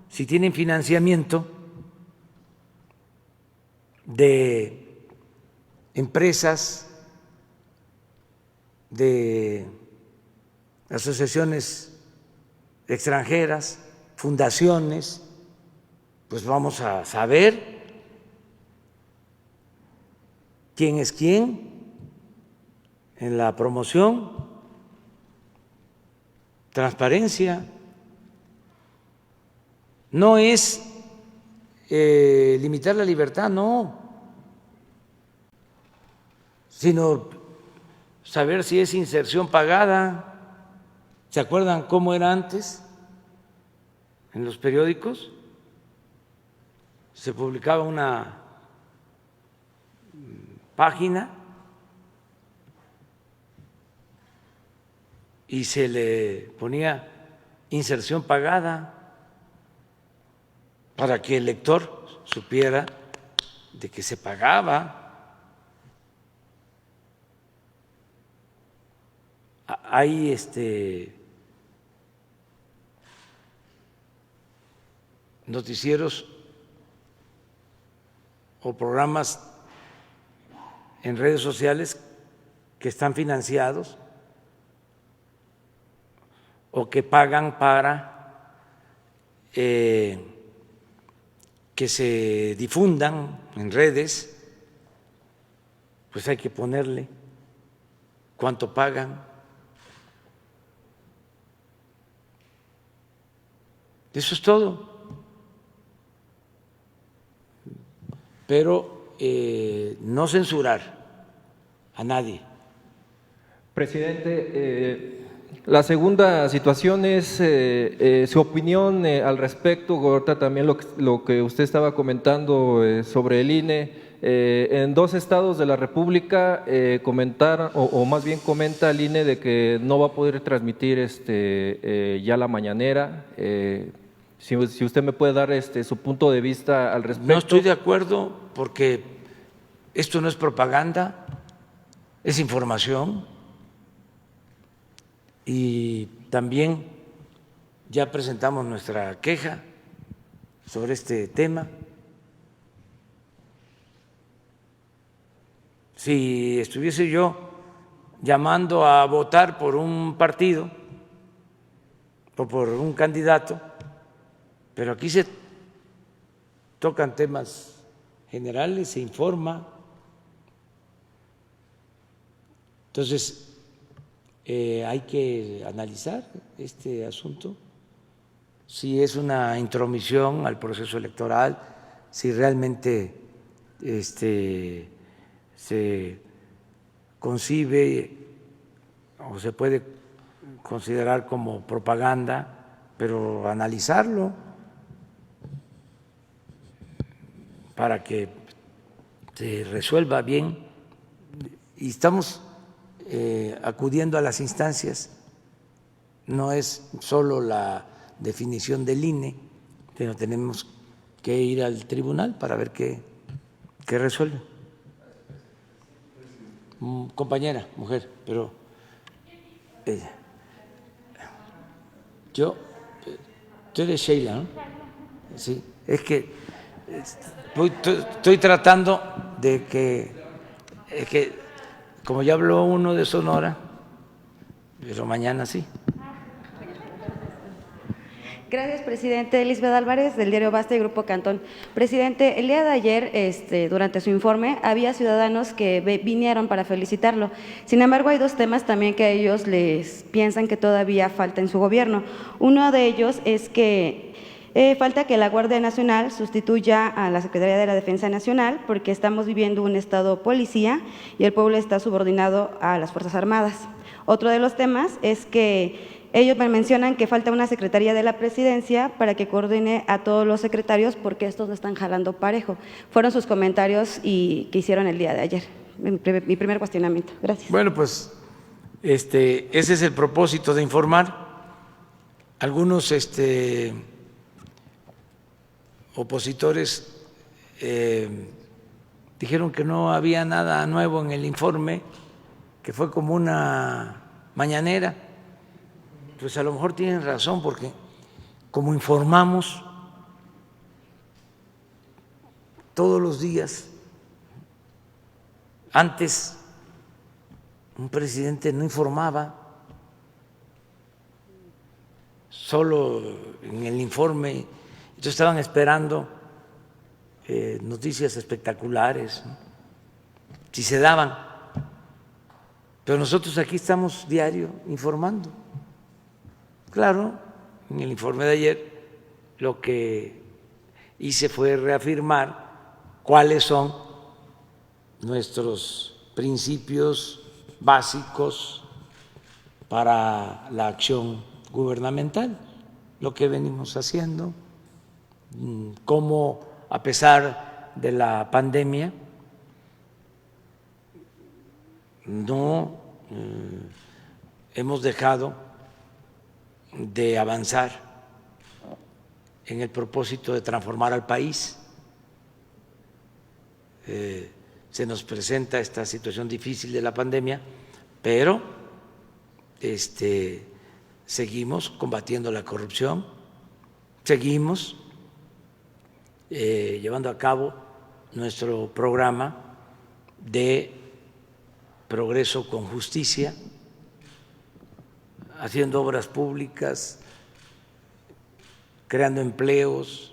si tienen financiamiento de empresas, de asociaciones extranjeras, fundaciones, pues vamos a saber quién es quién en la promoción, transparencia. No es limitar la libertad, no, sino saber si es inserción pagada. ¿Se acuerdan cómo era antes en los periódicos? Se publicaba una página y se le ponía inserción pagada para que el lector supiera de que se pagaba. Hay noticieros o programas en redes sociales que están financiados o que pagan para que se difundan en redes, pues hay que ponerle cuánto pagan. Eso es todo. Pero no censurar a nadie. Presidente, la segunda situación es su opinión al respecto, ahorita también lo que usted estaba comentando sobre el INE. En 2 estados de la República comentaron, o más bien comenta el INE de que no va a poder transmitir ya la mañanera. Si usted me puede dar su punto de vista al respecto. No estoy de acuerdo porque esto no es propaganda, es información. Y también ya presentamos nuestra queja sobre este tema. Si estuviese yo llamando a votar por un partido o por un candidato, pero aquí se tocan temas generales, se informa. Entonces, hay que analizar este asunto, si es una intromisión al proceso electoral, si realmente se concibe o se puede considerar como propaganda, pero analizarlo para que se resuelva bien. Y estamos acudiendo a las instancias, no es solo la definición del INE, sino tenemos que ir al tribunal para ver qué resuelve. Compañera, mujer, pero ella. Tú eres Sheila, ¿no? Sí, es que estoy tratando de que como ya habló uno de Sonora, pero mañana sí. Gracias, presidente. Lisbeth Álvarez, del diario Basta y Grupo Cantón. Presidente, el día de ayer, durante su informe, había ciudadanos que vinieron para felicitarlo. Sin embargo, hay dos temas también que a ellos les piensan que todavía falta en su gobierno. Uno de ellos es que falta que la Guardia Nacional sustituya a la Secretaría de la Defensa Nacional, porque estamos viviendo un estado policía y el pueblo está subordinado a las Fuerzas Armadas. Otro de los temas es que ellos me mencionan que falta una Secretaría de la Presidencia para que coordine a todos los secretarios porque estos no están jalando parejo. Fueron sus comentarios que hicieron el día de ayer. Mi primer cuestionamiento. Gracias. Bueno, pues ese es el propósito de informar. Algunos opositores dijeron que no había nada nuevo en el informe, que fue como una mañanera. Pues a lo mejor tienen razón, porque como informamos todos los días, antes un presidente no informaba, solo en el informe, entonces estaban esperando noticias espectaculares, ¿no? Si se daban, pero nosotros aquí estamos diario informando. Claro, en el informe de ayer lo que hice fue reafirmar cuáles son nuestros principios básicos para la acción gubernamental, lo que venimos haciendo, cómo a pesar de la pandemia no hemos dejado de avanzar en el propósito de transformar al país. Se nos presenta esta situación difícil de la pandemia, pero seguimos combatiendo la corrupción, seguimos llevando a cabo nuestro programa de progreso con justicia, haciendo obras públicas, creando empleos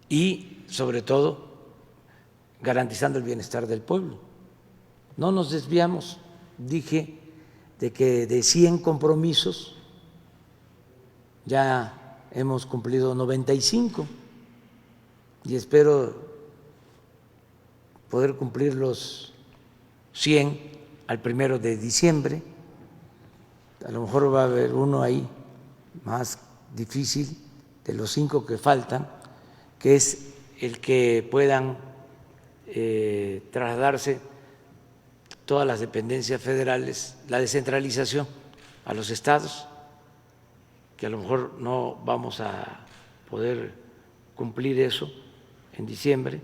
y, sobre todo, garantizando el bienestar del pueblo. No nos desviamos, dije, de que de 100 compromisos ya hemos cumplido 95 y espero poder cumplir los 100 al 1 de diciembre. A lo mejor va a haber uno ahí más difícil de los 5 que faltan, que es el que puedan trasladarse todas las dependencias federales, la descentralización a los estados, que a lo mejor no vamos a poder cumplir eso en diciembre,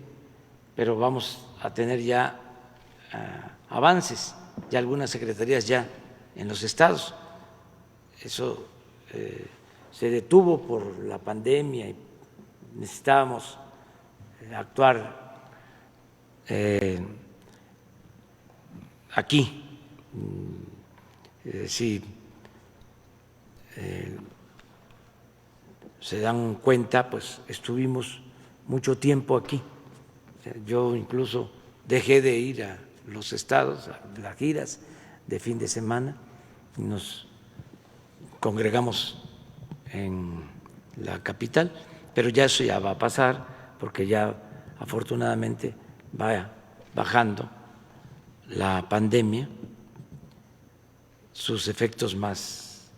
pero vamos a tener ya avances, ya algunas secretarías ya en los estados. Eso se detuvo por la pandemia y necesitábamos actuar aquí. Si se dan cuenta, pues estuvimos mucho tiempo aquí. Yo incluso dejé de ir a los estados, a las giras de fin de semana, y nos congregamos en la capital, pero ya eso ya va a pasar, porque ya afortunadamente va bajando la pandemia. sus efectos más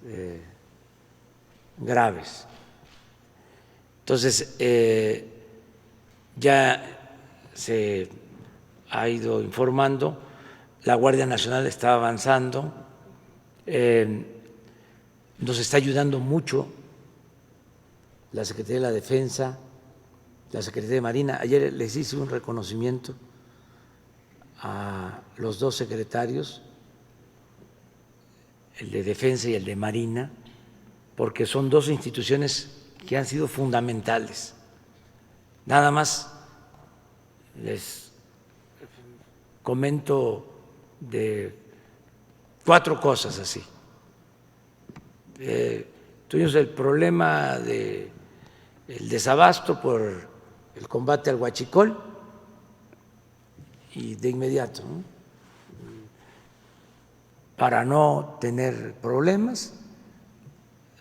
graves. Entonces, ya se ha ido informando, la Guardia Nacional está avanzando, nos está ayudando mucho la Secretaría de la Defensa, la Secretaría de Marina. Ayer les hice un reconocimiento a los dos secretarios, el de Defensa y el de Marina, porque son dos instituciones que han sido fundamentales. Nada más les comento de 4 cosas así. Tuvimos el problema del desabasto por el combate al huachicol y de inmediato, ¿no?, para no tener problemas,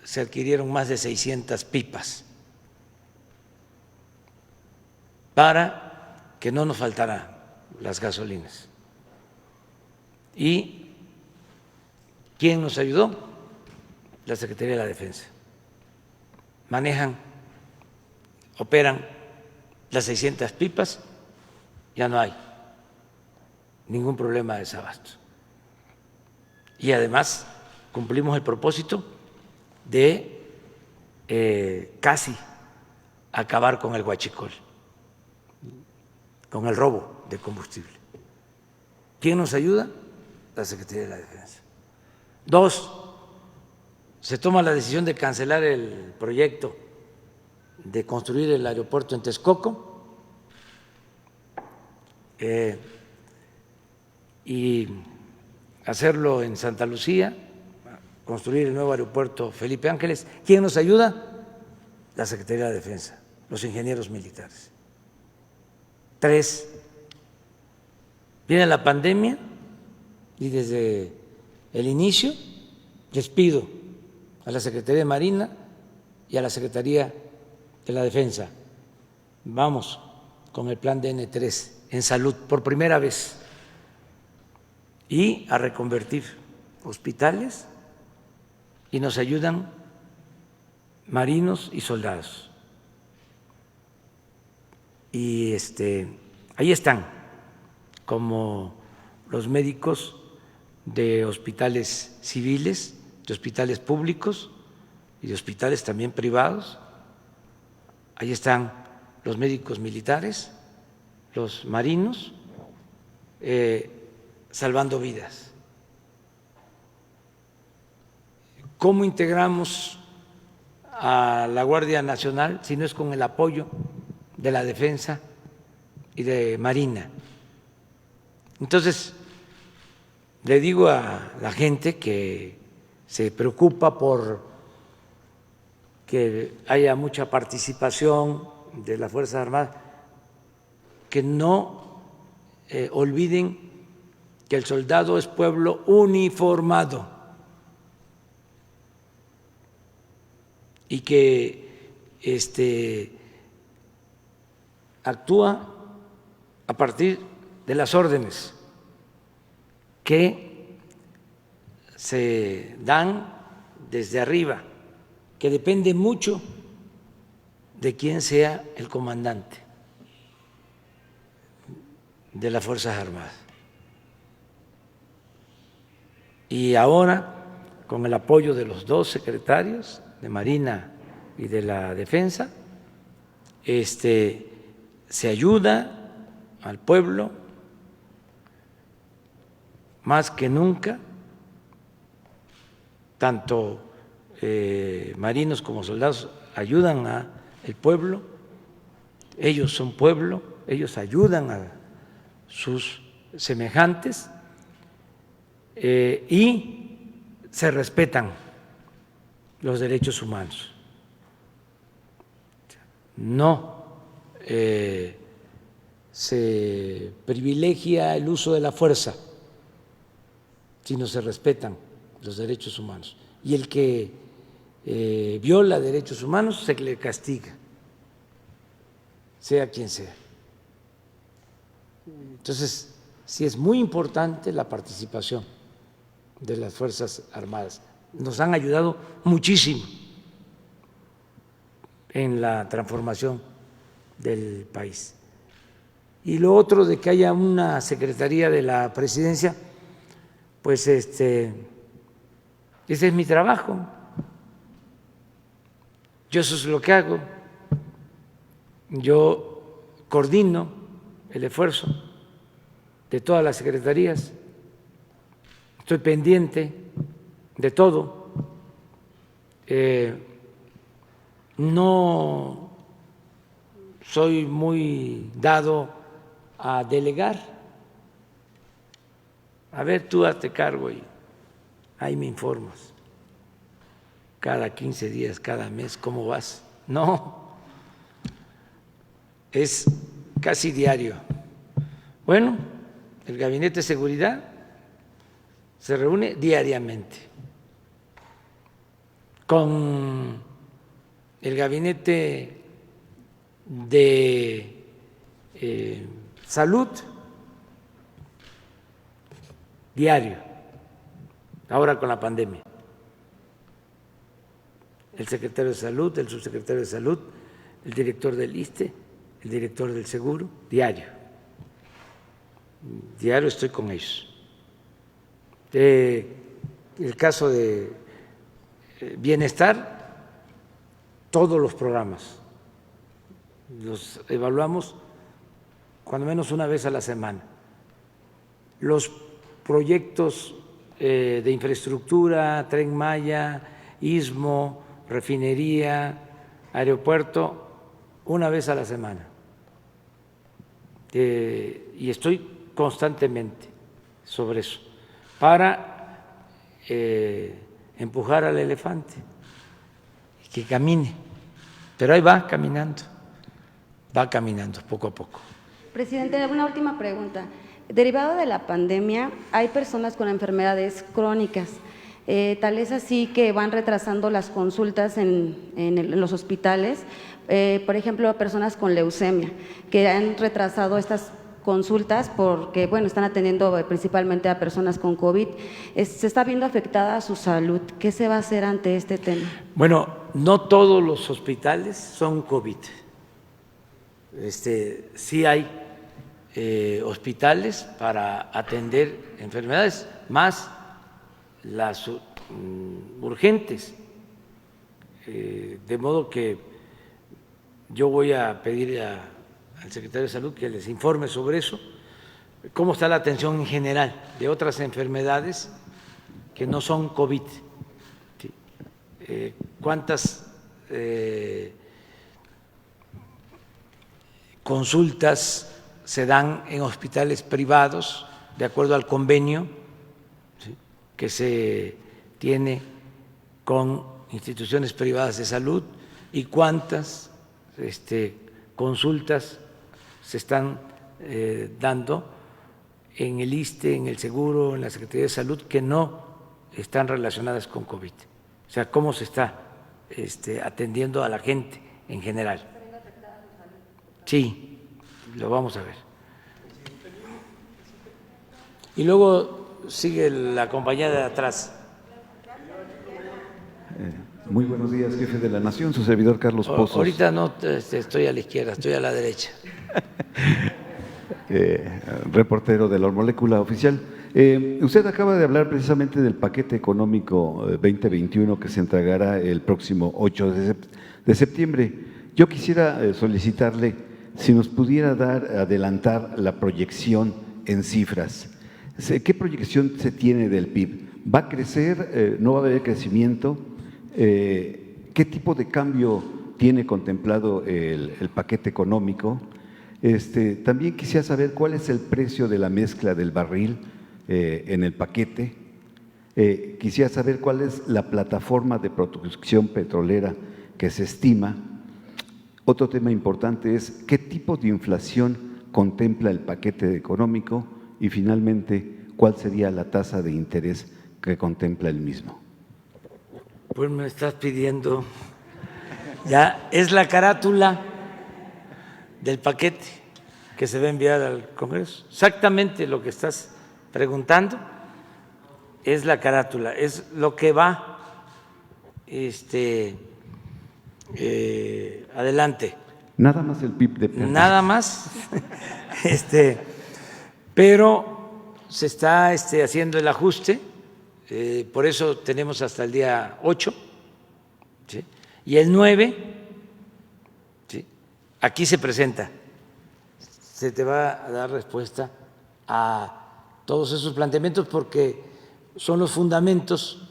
se adquirieron más de 600 pipas para que no nos faltaran las gasolinas. ¿Y quién nos ayudó? La Secretaría de la Defensa. Manejan, operan las 600 pipas, ya no hay ningún problema de desabasto. Y además cumplimos el propósito de casi acabar con el huachicol, con el robo de combustible. ¿Quién nos ayuda? La Secretaría de la Defensa. 2, se toma la decisión de cancelar el proyecto de construir el aeropuerto en Texcoco y hacerlo en Santa Lucía, construir el nuevo aeropuerto Felipe Ángeles. ¿Quién nos ayuda? La Secretaría de la Defensa, los ingenieros militares. 3, viene la pandemia y desde el inicio les pido a la Secretaría de Marina y a la Secretaría de la Defensa, vamos con el plan DN3 en salud por primera vez y a reconvertir hospitales, y nos ayudan marinos y soldados. Y ahí están, como los médicos de hospitales civiles, de hospitales públicos y de hospitales también privados. Ahí están los médicos militares, los marinos, salvando vidas. ¿Cómo integramos a la Guardia Nacional si no es con el apoyo de la Defensa y de Marina? Entonces, le digo a la gente que se preocupa por que haya mucha participación de las Fuerzas Armadas, que no olviden que el soldado es pueblo uniformado y que actúa a partir de las órdenes que se dan desde arriba, que depende mucho de quién sea el comandante de las Fuerzas Armadas. Y ahora, con el apoyo de los dos secretarios, de Marina y de la Defensa, se ayuda al pueblo más que nunca, tanto marinos como soldados ayudan al pueblo, ellos son pueblo, ellos ayudan a sus semejantes y se respetan los derechos humanos. No se privilegia el uso de la fuerza, sino se respetan los derechos humanos. Y el que viola derechos humanos se le castiga, sea quien sea. Entonces, sí es muy importante la participación de las Fuerzas Armadas. Nos han ayudado muchísimo en la transformación del país. Y lo otro de que haya una Secretaría de la Presidencia, pues ese es mi trabajo. Yo eso es lo que hago. Yo coordino el esfuerzo de todas las secretarías. Estoy pendiente de todo. No soy muy dado a delegar. A ver, tú hazte cargo y ahí me informas. Cada 15 días, cada mes, ¿cómo vas? No, es casi diario. Bueno, el Gabinete de Seguridad se reúne diariamente con el Gabinete de Salud, diario, ahora con la pandemia. El secretario de Salud, el subsecretario de Salud, el director del ISSSTE, el director del Seguro, diario. Diario estoy con ellos. El caso de bienestar, todos los programas los evaluamos cuando menos una vez a la semana. Los proyectos de infraestructura, Tren Maya, Istmo, refinería, aeropuerto, una vez a la semana. Y estoy constantemente sobre eso para empujar al elefante y que camine. Pero ahí va caminando poco a poco. Presidente, una última pregunta. Derivado de la pandemia, hay personas con enfermedades crónicas. Tal es así que van retrasando las consultas en los hospitales. Por ejemplo, personas con leucemia, que han retrasado estas consultas porque, bueno, están atendiendo principalmente a personas con COVID. Se está viendo afectada su salud. ¿Qué se va a hacer ante este tema? Bueno, no todos los hospitales son COVID. Sí hay hospitales para atender enfermedades, más las urgentes, de modo que yo voy a pedir al secretario de Salud que les informe sobre eso, cómo está la atención en general de otras enfermedades que no son COVID, ¿sí? Cuántas consultas se dan en hospitales privados de acuerdo al convenio, ¿sí?, que se tiene con instituciones privadas de salud y cuántas consultas se están dando en el ISSSTE, en el Seguro, en la Secretaría de Salud, que no están relacionadas con COVID. O sea, cómo se está atendiendo a la gente en general. Sí, lo vamos a ver. Y luego sigue la compañía de atrás. Muy buenos días, jefe de la Nación, su servidor Carlos Pozos. Ahorita no estoy a la izquierda, estoy a la derecha. Reportero de la Molécula Oficial. Usted acaba de hablar precisamente del paquete económico 2021 que se entregará el próximo 8 de septiembre. Yo quisiera solicitarle si nos pudiera adelantar la proyección en cifras. ¿Qué proyección se tiene del PIB? ¿Va a crecer? ¿No va a haber crecimiento? ¿Qué tipo de cambio tiene contemplado el paquete económico? También quisiera saber cuál es el precio de la mezcla del barril en el paquete. Quisiera saber cuál es la plataforma de producción petrolera que se estima. Otro tema importante es qué tipo de inflación contempla el paquete económico y finalmente cuál sería la tasa de interés que contempla el mismo. Pues me estás pidiendo, ya es la carátula del paquete que se va a enviar al Congreso. Exactamente lo que estás preguntando es la carátula, es lo que va adelante. Nada más el PIB de Perú. Nada más, pero se está haciendo el ajuste, por eso tenemos hasta el día 8, ¿sí? Y el 9, ¿sí? Aquí se presenta, se te va a dar respuesta a todos esos planteamientos porque son los fundamentos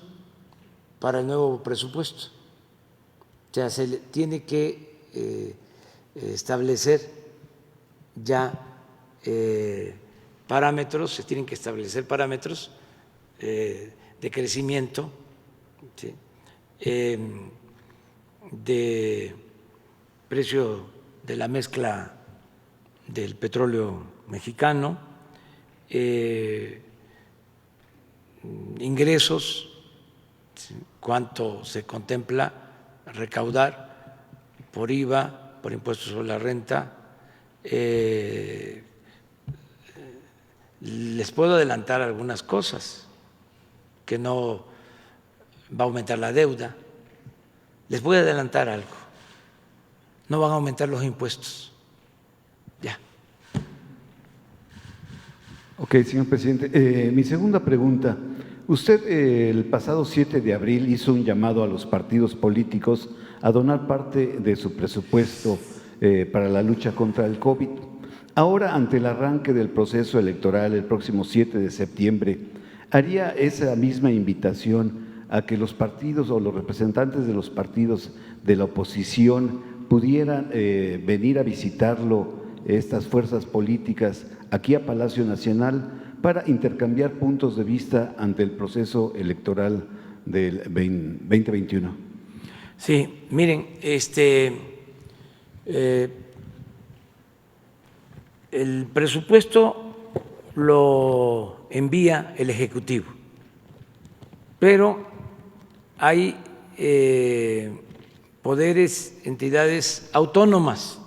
para el nuevo presupuesto. O sea, se tiene que establecer ya parámetros, se tienen que establecer parámetros de crecimiento, ¿sí? De precio de la mezcla del petróleo mexicano, ingresos, ¿sí? Cuánto se contempla recaudar por IVA, por impuestos sobre la renta. Les puedo adelantar algunas cosas, que no va a aumentar la deuda. Les voy a adelantar algo, no van a aumentar los impuestos. Ya. Ok, señor presidente. Mi segunda pregunta. Usted el pasado 7 de abril hizo un llamado a los partidos políticos a donar parte de su presupuesto para la lucha contra el COVID. Ahora, ante el arranque del proceso electoral el próximo 7 de septiembre, ¿haría esa misma invitación a que los partidos o los representantes de los partidos de la oposición pudieran venir a visitarlo, estas fuerzas políticas, aquí a Palacio Nacional, para intercambiar puntos de vista ante el proceso electoral del 2021? Sí, miren, el presupuesto lo envía el Ejecutivo, pero hay poderes, entidades autónomas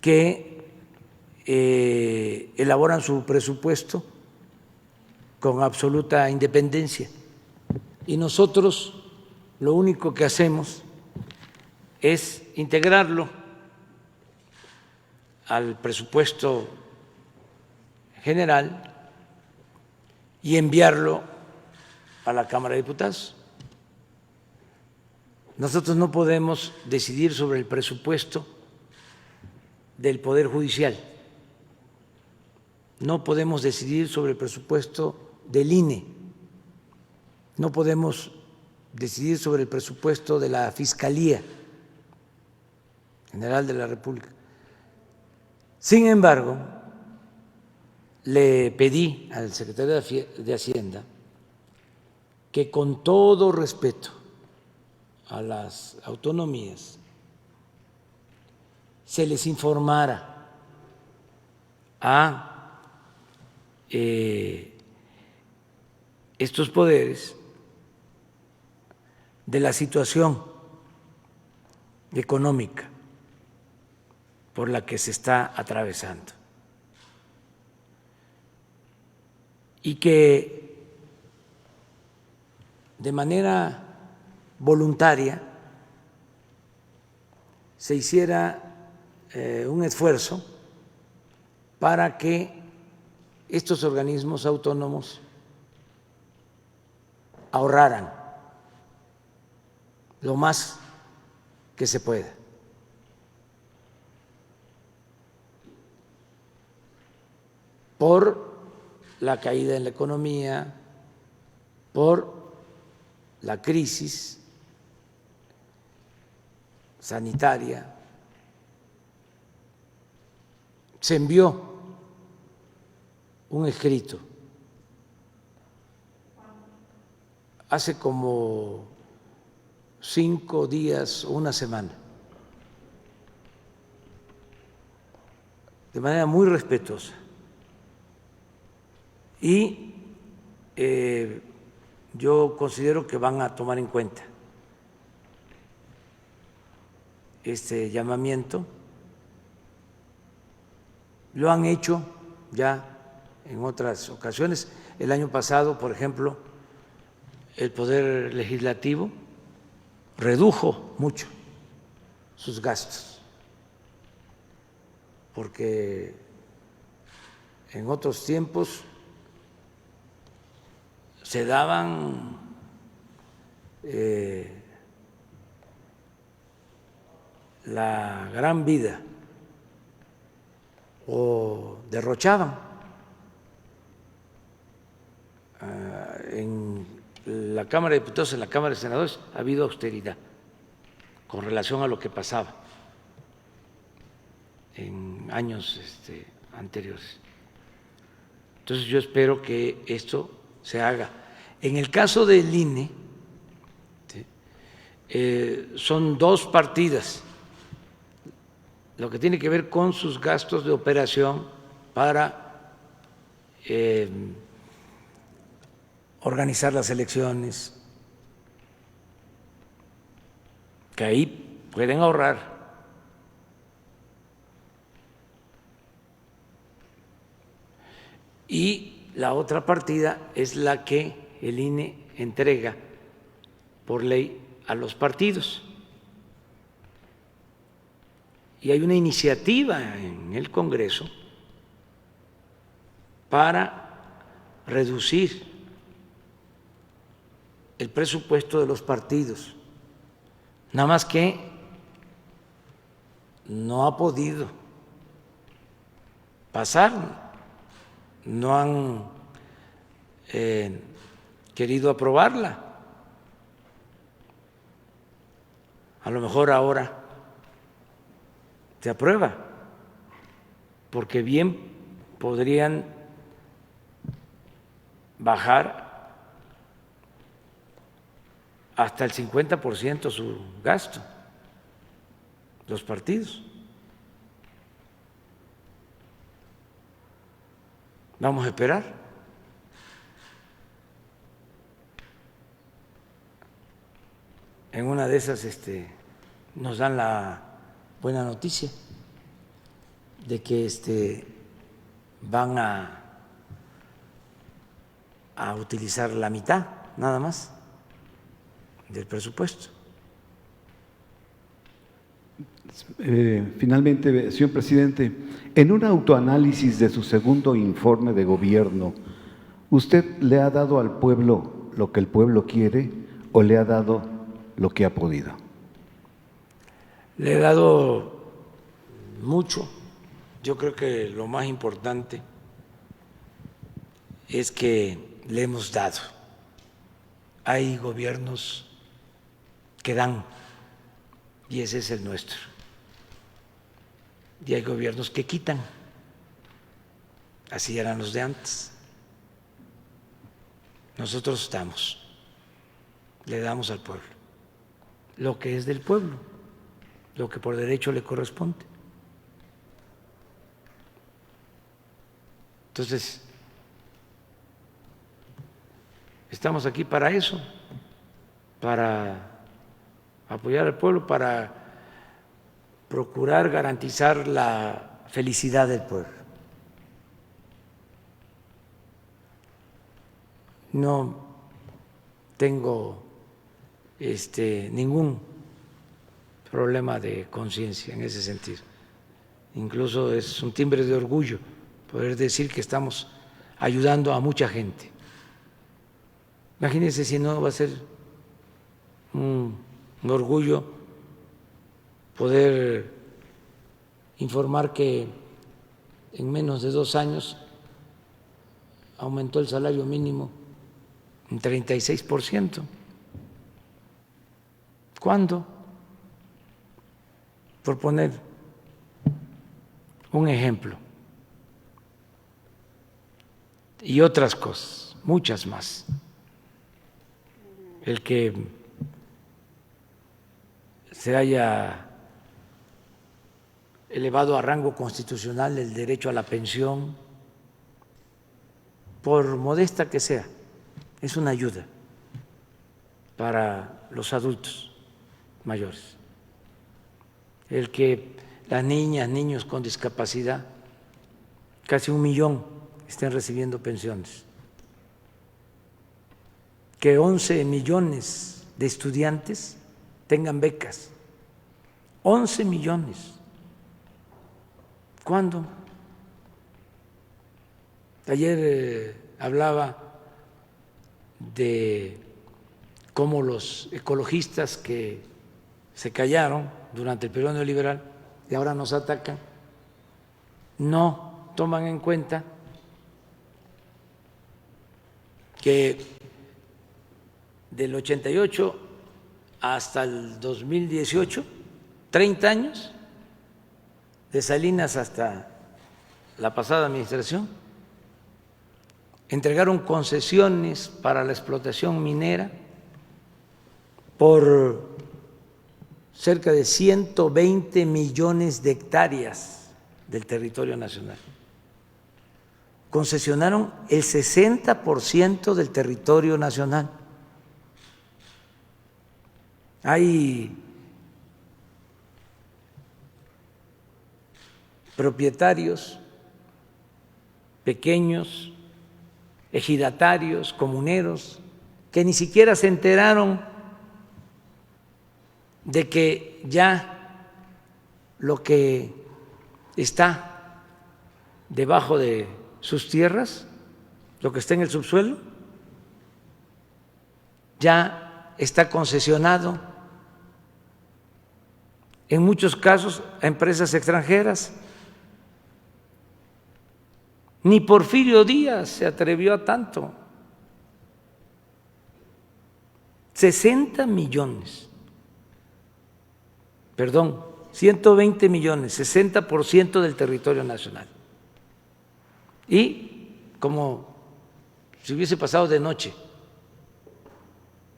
que elaboran su presupuesto con absoluta independencia y nosotros lo único que hacemos es integrarlo al presupuesto general y enviarlo a la Cámara de Diputados. Nosotros no podemos decidir sobre el presupuesto del Poder Judicial, no podemos decidir sobre el presupuesto del INE, no podemos decidir sobre el presupuesto de la Fiscalía General de la República. Sin embargo, le pedí al secretario de Hacienda que, con todo respeto a las autonomías, se les informara a estos poderes de la situación económica por la que se está atravesando y que de manera voluntaria se hiciera un esfuerzo para que estos organismos autónomos ahorraran lo más que se pueda. Por la caída en la economía, por la crisis sanitaria, se envió un escrito hace como 5 días o una semana, de manera muy respetuosa. Y yo considero que van a tomar en cuenta este llamamiento. Lo han hecho ya en otras ocasiones. El año pasado, por ejemplo, el Poder Legislativo redujo mucho sus gastos, porque en otros tiempos se daban la gran vida o derrochaban. En la Cámara de Diputados, en la Cámara de Senadores, ha habido austeridad con relación a lo que pasaba en años anteriores. Entonces yo espero que esto se haga. En el caso del INE, son dos partidas, lo que tiene que ver con sus gastos de operación para organizar las elecciones, que ahí pueden ahorrar. Y la otra partida es la que el INE entrega por ley a los partidos. Y hay una iniciativa en el Congreso para reducir el presupuesto de los partidos, nada más que no ha podido pasar, no han querido aprobarla. A lo mejor ahora se aprueba, porque bien podrían bajar hasta el 50% su gasto, los partidos. Vamos a esperar. En una de esas nos dan la buena noticia de que van a utilizar la mitad nada más del presupuesto. Finalmente, señor presidente, en un autoanálisis de su segundo informe de gobierno, ¿usted le ha dado al pueblo lo que el pueblo quiere o le ha dado lo que ha podido? Le he dado mucho. Yo creo que lo más importante es que le hemos dado. Hay gobiernos que dan, y ese es el nuestro. Y hay gobiernos que quitan. Así eran los de antes. Nosotros le damos al pueblo lo que es del pueblo, lo que por derecho le corresponde. Entonces, estamos aquí para eso, para apoyar al pueblo, para procurar garantizar la felicidad del pueblo. No tengo ningún problema de conciencia en ese sentido. Incluso es un timbre de orgullo poder decir que estamos ayudando a mucha gente. Imagínense si no va a ser un orgullo poder informar que en menos de 2 años aumentó el salario mínimo en 36%. ¿Cuándo? Por poner un ejemplo. Y otras cosas, muchas más. El que se haya elevado a rango constitucional el derecho a la pensión, por modesta que sea, es una ayuda para los adultos mayores. El que las niñas, niños con discapacidad, casi 1 millón, estén recibiendo pensiones. que 11 millones de estudiantes tengan becas. 11 millones. ¿Cuándo? Ayer hablaba de cómo los ecologistas que se callaron durante el periodo neoliberal y ahora nos atacan, no toman en cuenta que del 88 hasta el 2018, 30 años, de Salinas hasta la pasada administración, entregaron concesiones para la explotación minera por cerca de 120 millones de hectáreas del territorio nacional. Concesionaron el 60% del territorio nacional. Hay propietarios pequeños, ejidatarios, comuneros, que ni siquiera se enteraron de que ya lo que está debajo de sus tierras, lo que está en el subsuelo, ya está concesionado, en muchos casos a empresas extranjeras. Ni Porfirio Díaz se atrevió a tanto. 60 millones, perdón, 120 millones, 60% del territorio nacional. Y como si hubiese pasado de noche,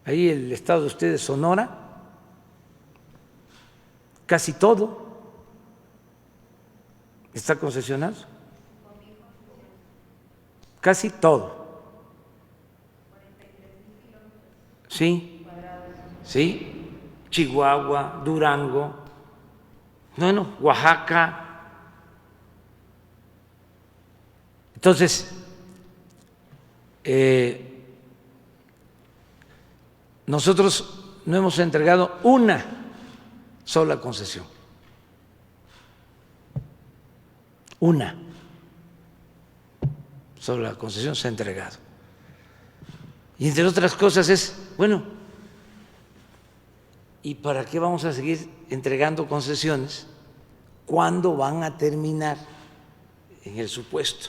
ahí el estado de ustedes, Sonora, casi todo está concesionado. Casi todo. Sí, sí, Chihuahua, Durango, bueno, Oaxaca. Entonces, nosotros no hemos entregado una sola concesión. Una sola concesión se ha entregado. Y entre otras cosas es, bueno, ¿y para qué vamos a seguir entregando concesiones? ¿Cuándo van a terminar, en el supuesto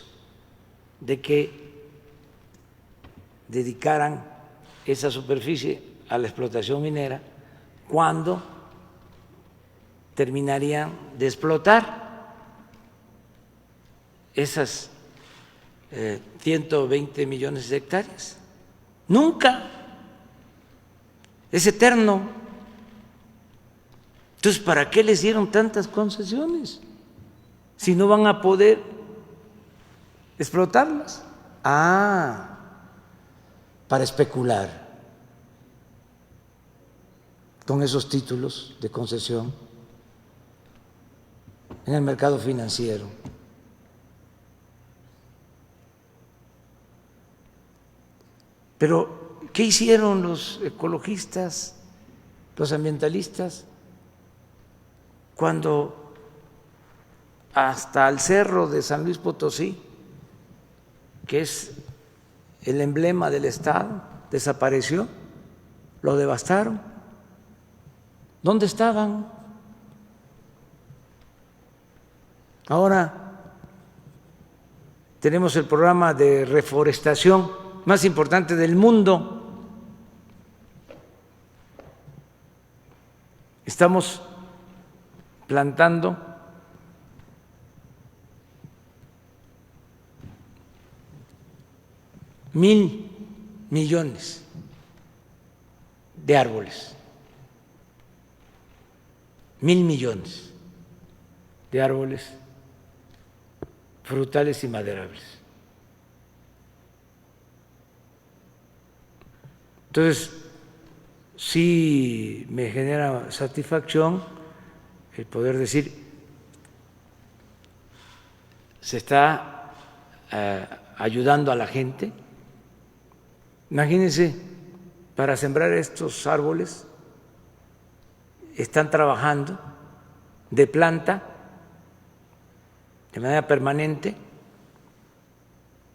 de que dedicaran esa superficie a la explotación minera, cuándo terminarían de explotar esas 120 millones de hectáreas? Nunca. Es eterno. Entonces, ¿para qué les dieron tantas concesiones si no van a poder explotarlas? Ah, para especular con esos títulos de concesión en el mercado financiero. Pero, ¿qué hicieron los ecologistas, los ambientalistas, cuando hasta el cerro de San Luis Potosí, que es el emblema del Estado, desapareció? Lo devastaron. ¿Dónde estaban? Ahora tenemos el programa de reforestación más importante del mundo. Estamos plantando $1,000 millones de árboles, 1,000 millones de árboles frutales y maderables. Entonces, sí me genera satisfacción el poder decir, se está ayudando a la gente. Imagínense para sembrar estos árboles están trabajando de planta de manera permanente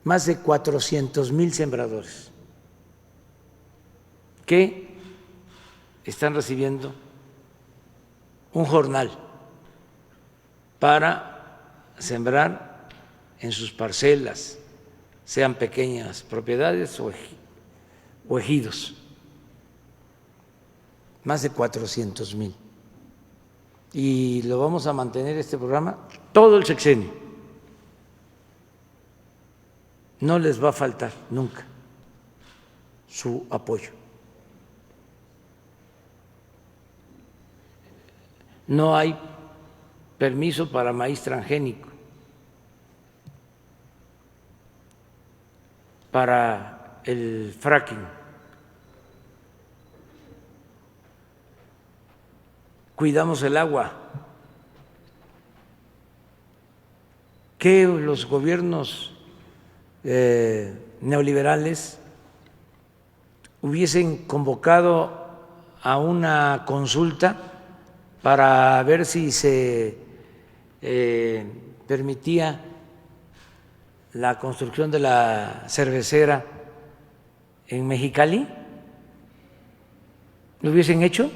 más de 400,000 sembradores que están recibiendo un jornal para sembrar en sus parcelas, sean pequeñas propiedades o ejidos. Más de 400,000. Y lo vamos a mantener este programa todo el sexenio. No les va a faltar nunca su apoyo. No hay permiso para maíz transgénico, para el fracking. Cuidamos el agua. Que los gobiernos neoliberales hubiesen convocado a una consulta para ver si se permitía la construcción de la cervecera en Mexicali, ¿lo hubiesen hecho?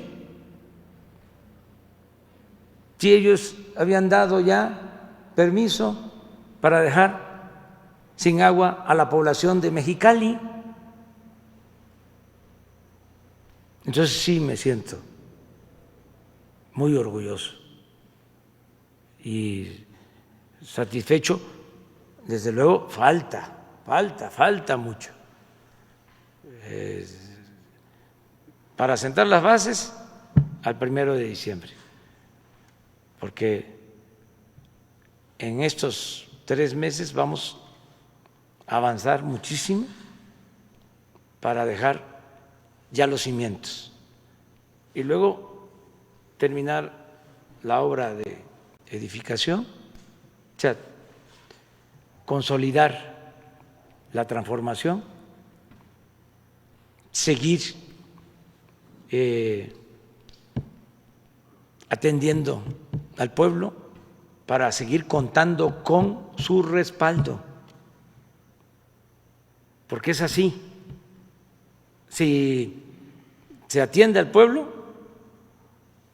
Si ellos habían dado ya permiso para dejar sin agua a la población de Mexicali. Entonces sí me siento muy orgulloso y satisfecho. Desde luego falta mucho para sentar las bases al 1 de diciembre, porque en estos 3 meses vamos a avanzar muchísimo para dejar ya los cimientos y luego terminar la obra de edificación, o sea, consolidar la transformación, seguir atendiendo al pueblo para seguir contando con su respaldo, porque es así. Si se atiende al pueblo,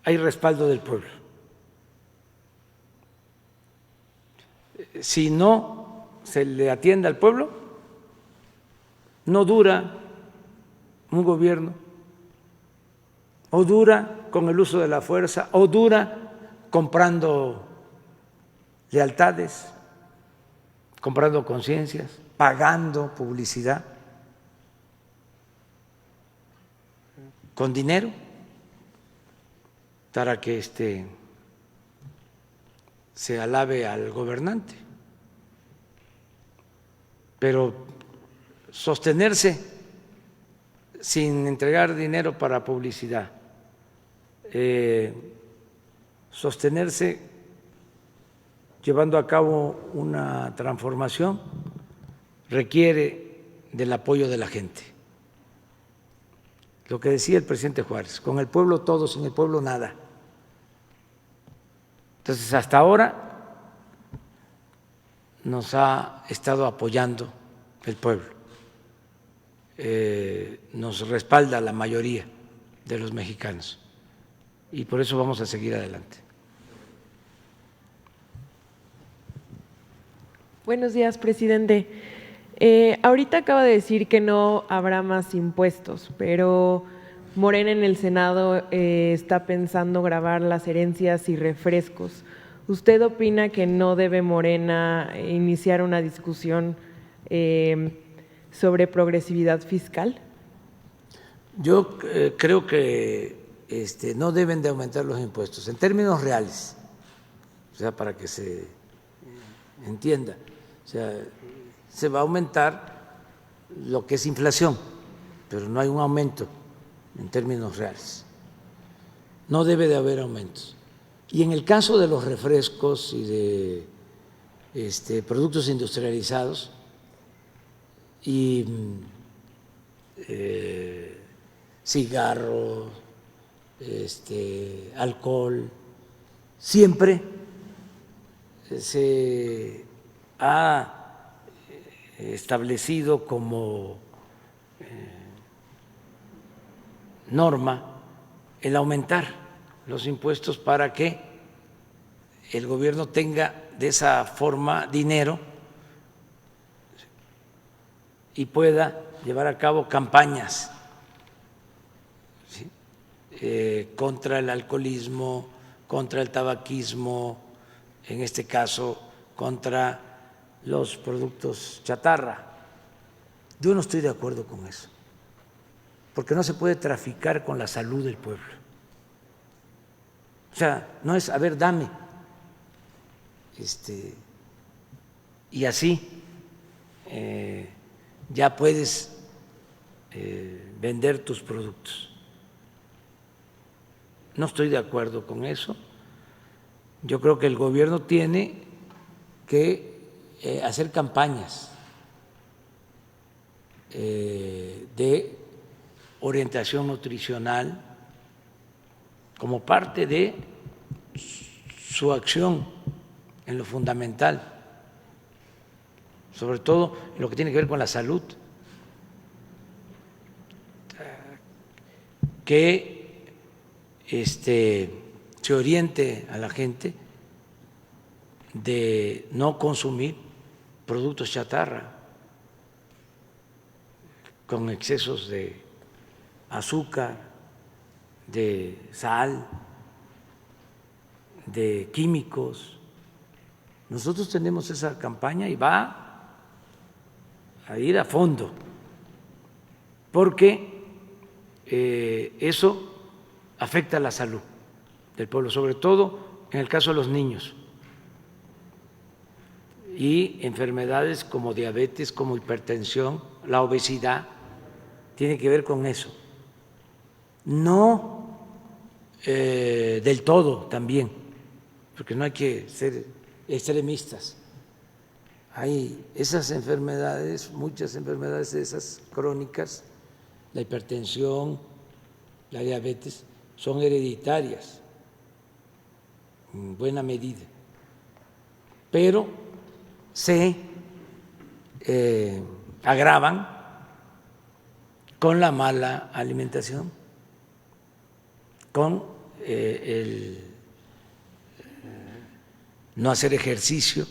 hay respaldo del pueblo. Si no se le atiende al pueblo, no dura un gobierno, o dura con el uso de la fuerza, o dura comprando lealtades, comprando conciencias, pagando publicidad con dinero para que se alabe al gobernante. Pero sostenerse sin entregar dinero para publicidad, sostenerse llevando a cabo una transformación, requiere del apoyo de la gente. Lo que decía el presidente Juárez, con el pueblo todo, sin el pueblo nada. Entonces, hasta ahora nos ha estado apoyando el pueblo, nos respalda la mayoría de los mexicanos y por eso vamos a seguir adelante. Buenos días, presidente. Ahorita acaba de decir que no habrá más impuestos, pero Morena en el Senado está pensando gravar las herencias y refrescos. ¿Usted opina que no debe Morena iniciar una discusión sobre progresividad fiscal? Yo creo que no deben de aumentar los impuestos en términos reales, o sea, para que se entienda. O sea, se va a aumentar lo que es inflación, pero no hay un aumento en términos reales. No debe de haber aumentos. Y en el caso de los refrescos y de productos industrializados y cigarros, alcohol, siempre se ha establecido como norma el aumentar los impuestos para que el gobierno tenga de esa forma dinero y pueda llevar a cabo campañas, ¿sí?, contra el alcoholismo, contra el tabaquismo, en este caso contra los productos chatarra. Yo no estoy de acuerdo con eso, porque no se puede traficar con la salud del pueblo. O sea, no es, a ver, dame, y así ya puedes vender tus productos. No estoy de acuerdo con eso. Yo creo que el gobierno tiene que hacer campañas de orientación nutricional como parte de su acción en lo fundamental, sobre todo en lo que tiene que ver con la salud, que se oriente a la gente de no consumir productos chatarra con excesos de azúcar, de sal, de químicos. Nosotros tenemos esa campaña y va a ir a fondo, porque eso afecta a la salud del pueblo, sobre todo en el caso de los niños, y enfermedades como diabetes, como hipertensión, la obesidad, tiene que ver con eso. No del todo también, porque no hay que ser extremistas. Hay esas enfermedades, muchas enfermedades de esas crónicas, la hipertensión, la diabetes, son hereditarias en buena medida, pero se agravan con la mala alimentación, con el no hacer ejercicio,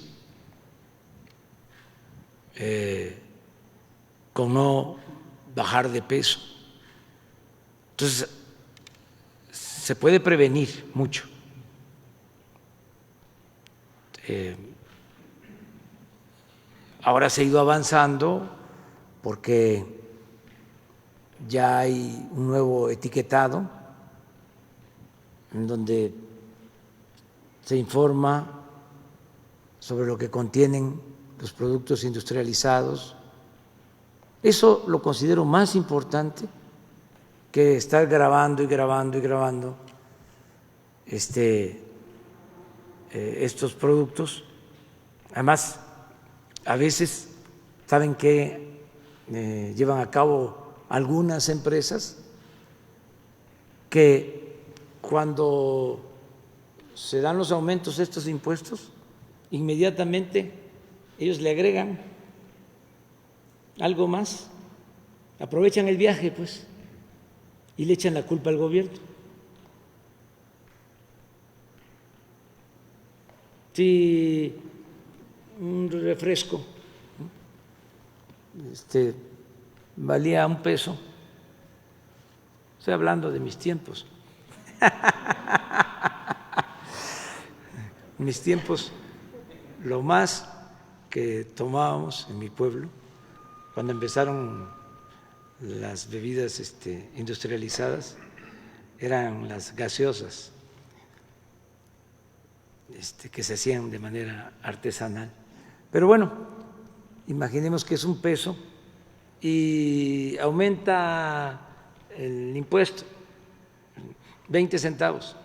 con no bajar de peso. Entonces, se puede prevenir mucho. Ahora se ha ido avanzando porque ya hay un nuevo etiquetado en donde se informa sobre lo que contienen los productos industrializados. Eso lo considero más importante que estar grabando y grabando y grabando estos productos. Además, a veces, ¿saben qué llevan a cabo algunas empresas? Que cuando se dan los aumentos de estos impuestos, inmediatamente ellos le agregan algo más, aprovechan el viaje, pues, y le echan la culpa al gobierno. Si un refresco valía $1, estoy hablando de mis tiempos, mis tiempos, lo más que tomábamos en mi pueblo, cuando empezaron las bebidas industrializadas, eran las gaseosas, que se hacían de manera artesanal. Pero bueno, imaginemos que es $1 y aumenta el impuesto 20 centavos.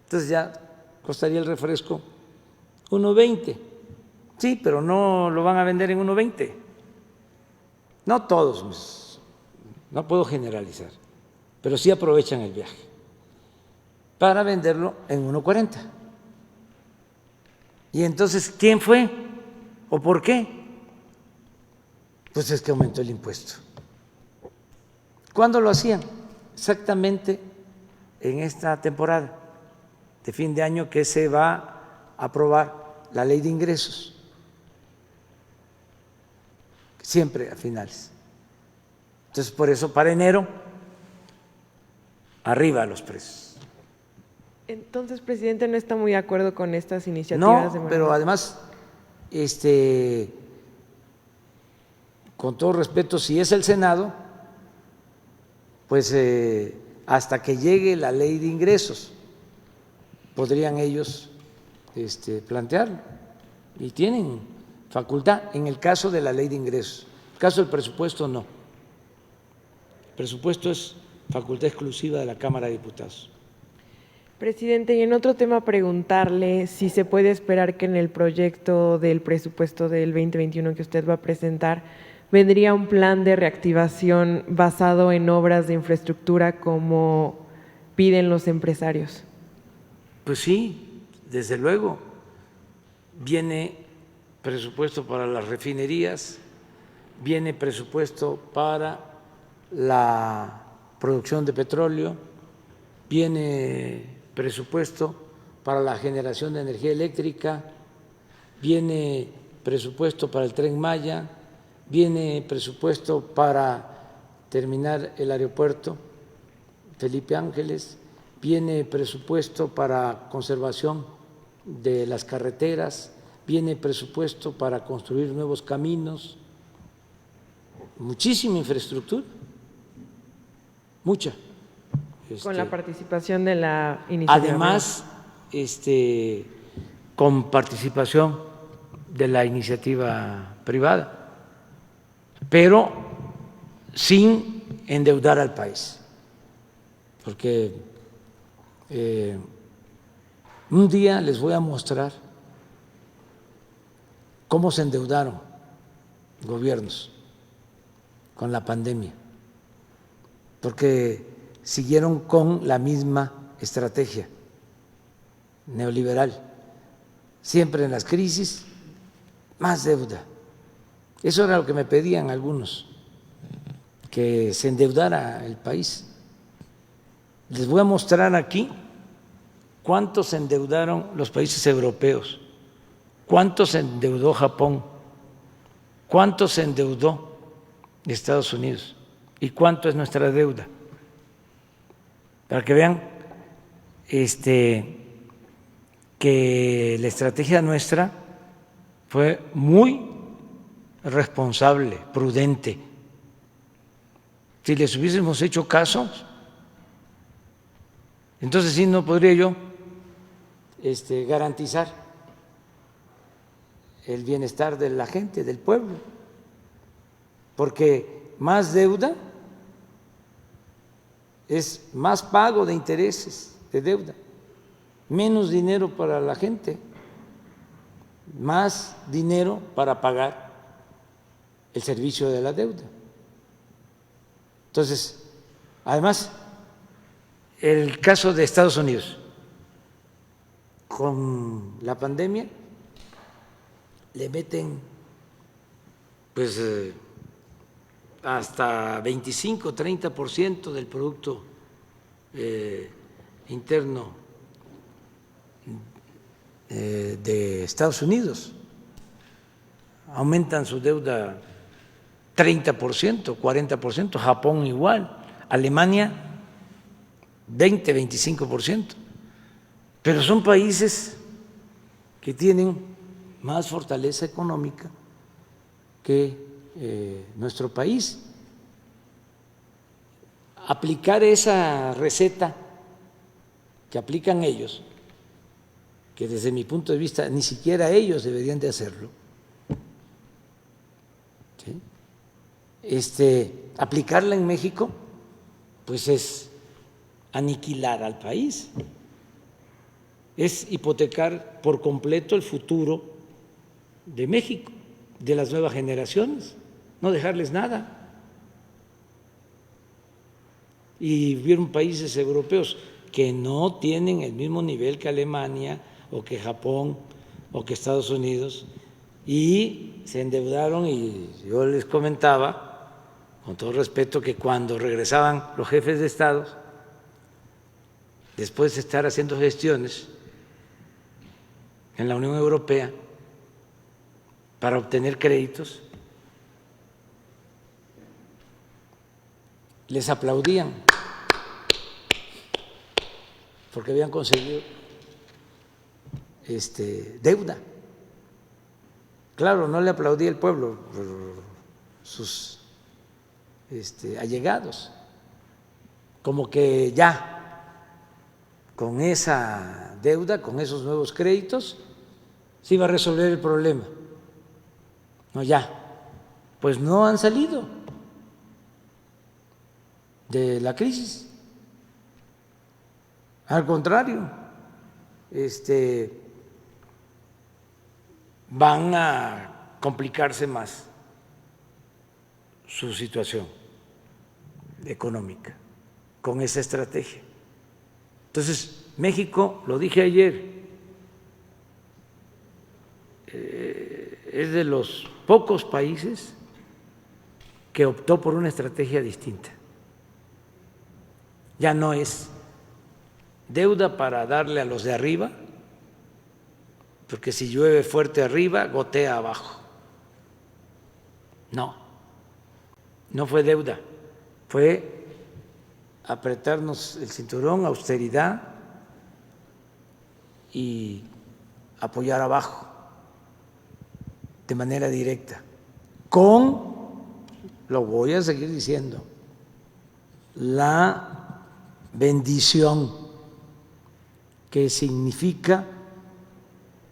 Entonces ya costaría el refresco 1.20. Sí, pero no lo van a vender en 1.20. No todos no puedo generalizar, pero sí aprovechan el viaje para venderlo en 1.40. Y entonces, ¿quién fue o por qué? Pues es que aumentó el impuesto. ¿Cuándo lo hacían? Exactamente en esta temporada de fin de año que se va a aprobar la ley de ingresos, siempre a finales. Entonces, por eso para enero, arriba los precios. Entonces, presidente, ¿no está muy de acuerdo con estas iniciativas? No, pero además, con todo respeto, si es el Senado, pues hasta que llegue la ley de ingresos, podrían ellos plantearlo. Y tienen facultad en el caso de la ley de ingresos. En el caso del presupuesto, no. El presupuesto es facultad exclusiva de la Cámara de Diputados. Presidente, y en otro tema preguntarle si se puede esperar que en el proyecto del presupuesto del 2021 que usted va a presentar vendría un plan de reactivación basado en obras de infraestructura como piden los empresarios. Pues sí, desde luego. Viene presupuesto para las refinerías, viene presupuesto para la producción de petróleo, viene presupuesto para la generación de energía eléctrica, viene presupuesto para el Tren Maya, viene presupuesto para terminar el aeropuerto Felipe Ángeles, viene presupuesto para conservación de las carreteras, viene presupuesto para construir nuevos caminos, muchísima infraestructura, mucha. Con la participación de la iniciativa. Además, con participación de la iniciativa privada, pero sin endeudar al país, porque un día les voy a mostrar cómo se endeudaron gobiernos con la pandemia, porque siguieron con la misma estrategia neoliberal, siempre en las crisis, más deuda. Eso era lo que me pedían algunos, que se endeudara el país. Les voy a mostrar aquí cuánto se endeudaron los países europeos, cuánto se endeudó Japón, cuánto se endeudó Estados Unidos y cuánto es nuestra deuda, para que vean que la estrategia nuestra fue muy responsable, prudente. Si les hubiésemos hecho caso, entonces sí no podría yo garantizar el bienestar de la gente, del pueblo, porque más deuda es más pago de intereses de deuda, menos dinero para la gente, más dinero para pagar el servicio de la deuda. Entonces, además, el caso de Estados Unidos, con la pandemia, le meten pues hasta 25-30% del Producto Interno de Estados Unidos. Aumentan su deuda 30%, 40%, Japón igual, Alemania 20-25%. Pero son países que tienen más fortaleza económica que nuestro país. Aplicar esa receta que aplican ellos, que desde mi punto de vista ni siquiera ellos deberían de hacerlo, ¿sí? Aplicarla en México, pues es aniquilar al país, es hipotecar por completo el futuro de México, de las nuevas generaciones, no dejarles nada. Y hubieron países europeos que no tienen el mismo nivel que Alemania o que Japón o que Estados Unidos y se endeudaron, y yo les comentaba, con todo respeto, que cuando regresaban los jefes de Estado, después de estar haciendo gestiones en la Unión Europea para obtener créditos, les aplaudían porque habían conseguido deuda. Claro, no le aplaudía el pueblo, sus allegados, como que ya con esa deuda, con esos nuevos créditos, se iba a resolver el problema. No, ya, pues no han salido de la crisis. Al contrario, van a complicarse más su situación económica con esa estrategia. Entonces, México, lo dije ayer, es de los pocos países que optó por una estrategia distinta. Ya no es deuda para darle a los de arriba, porque si llueve fuerte arriba, gotea abajo. No, no fue deuda, fue apretarnos el cinturón, austeridad y apoyar abajo de manera directa, con, lo voy a seguir diciendo, la bendición que significa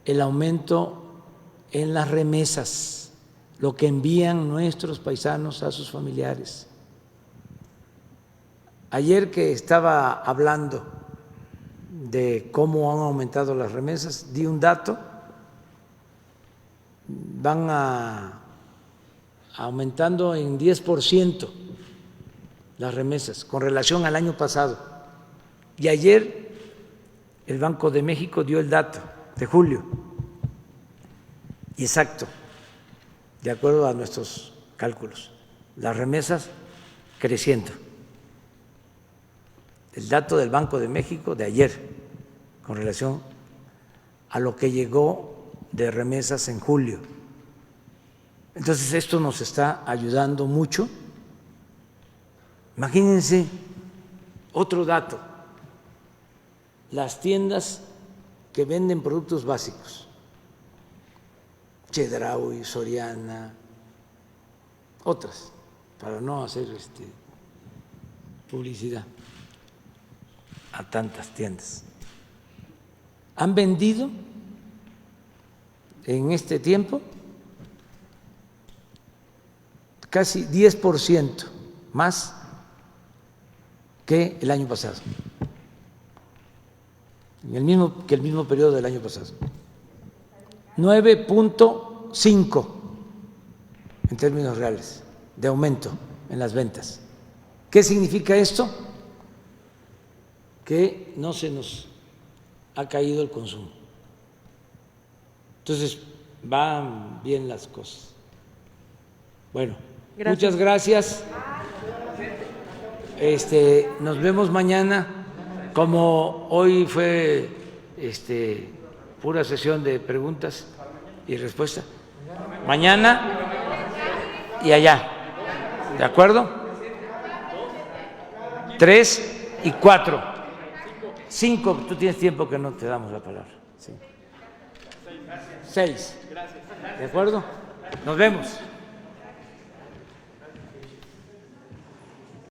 el aumento en las remesas, lo que envían nuestros paisanos a sus familiares. Ayer que estaba hablando de cómo han aumentado las remesas, di un dato, van aumentando en 10% las remesas con relación al año pasado. Y ayer el Banco de México dio el dato de julio, y exacto, de acuerdo a nuestros cálculos, las remesas creciendo. El dato del Banco de México de ayer con relación a lo que llegó de remesas en julio. Entonces esto nos está ayudando mucho. Imagínense otro dato, las tiendas que venden productos básicos, Chedraui, Soriana, otras, para no hacer publicidad a tantas tiendas, han vendido en este tiempo casi 10% más que el año pasado, que el mismo periodo del año pasado. 9.5 en términos reales de aumento en las ventas. ¿Qué significa esto? Que no se nos ha caído el consumo. Entonces, van bien las cosas. Bueno, muchas gracias. Nos vemos mañana. Como hoy fue pura sesión de preguntas y respuestas, mañana y allá, ¿de acuerdo? 3 y 4. 5, tú tienes tiempo que no te damos la palabra. 6. ¿De acuerdo? Nos vemos.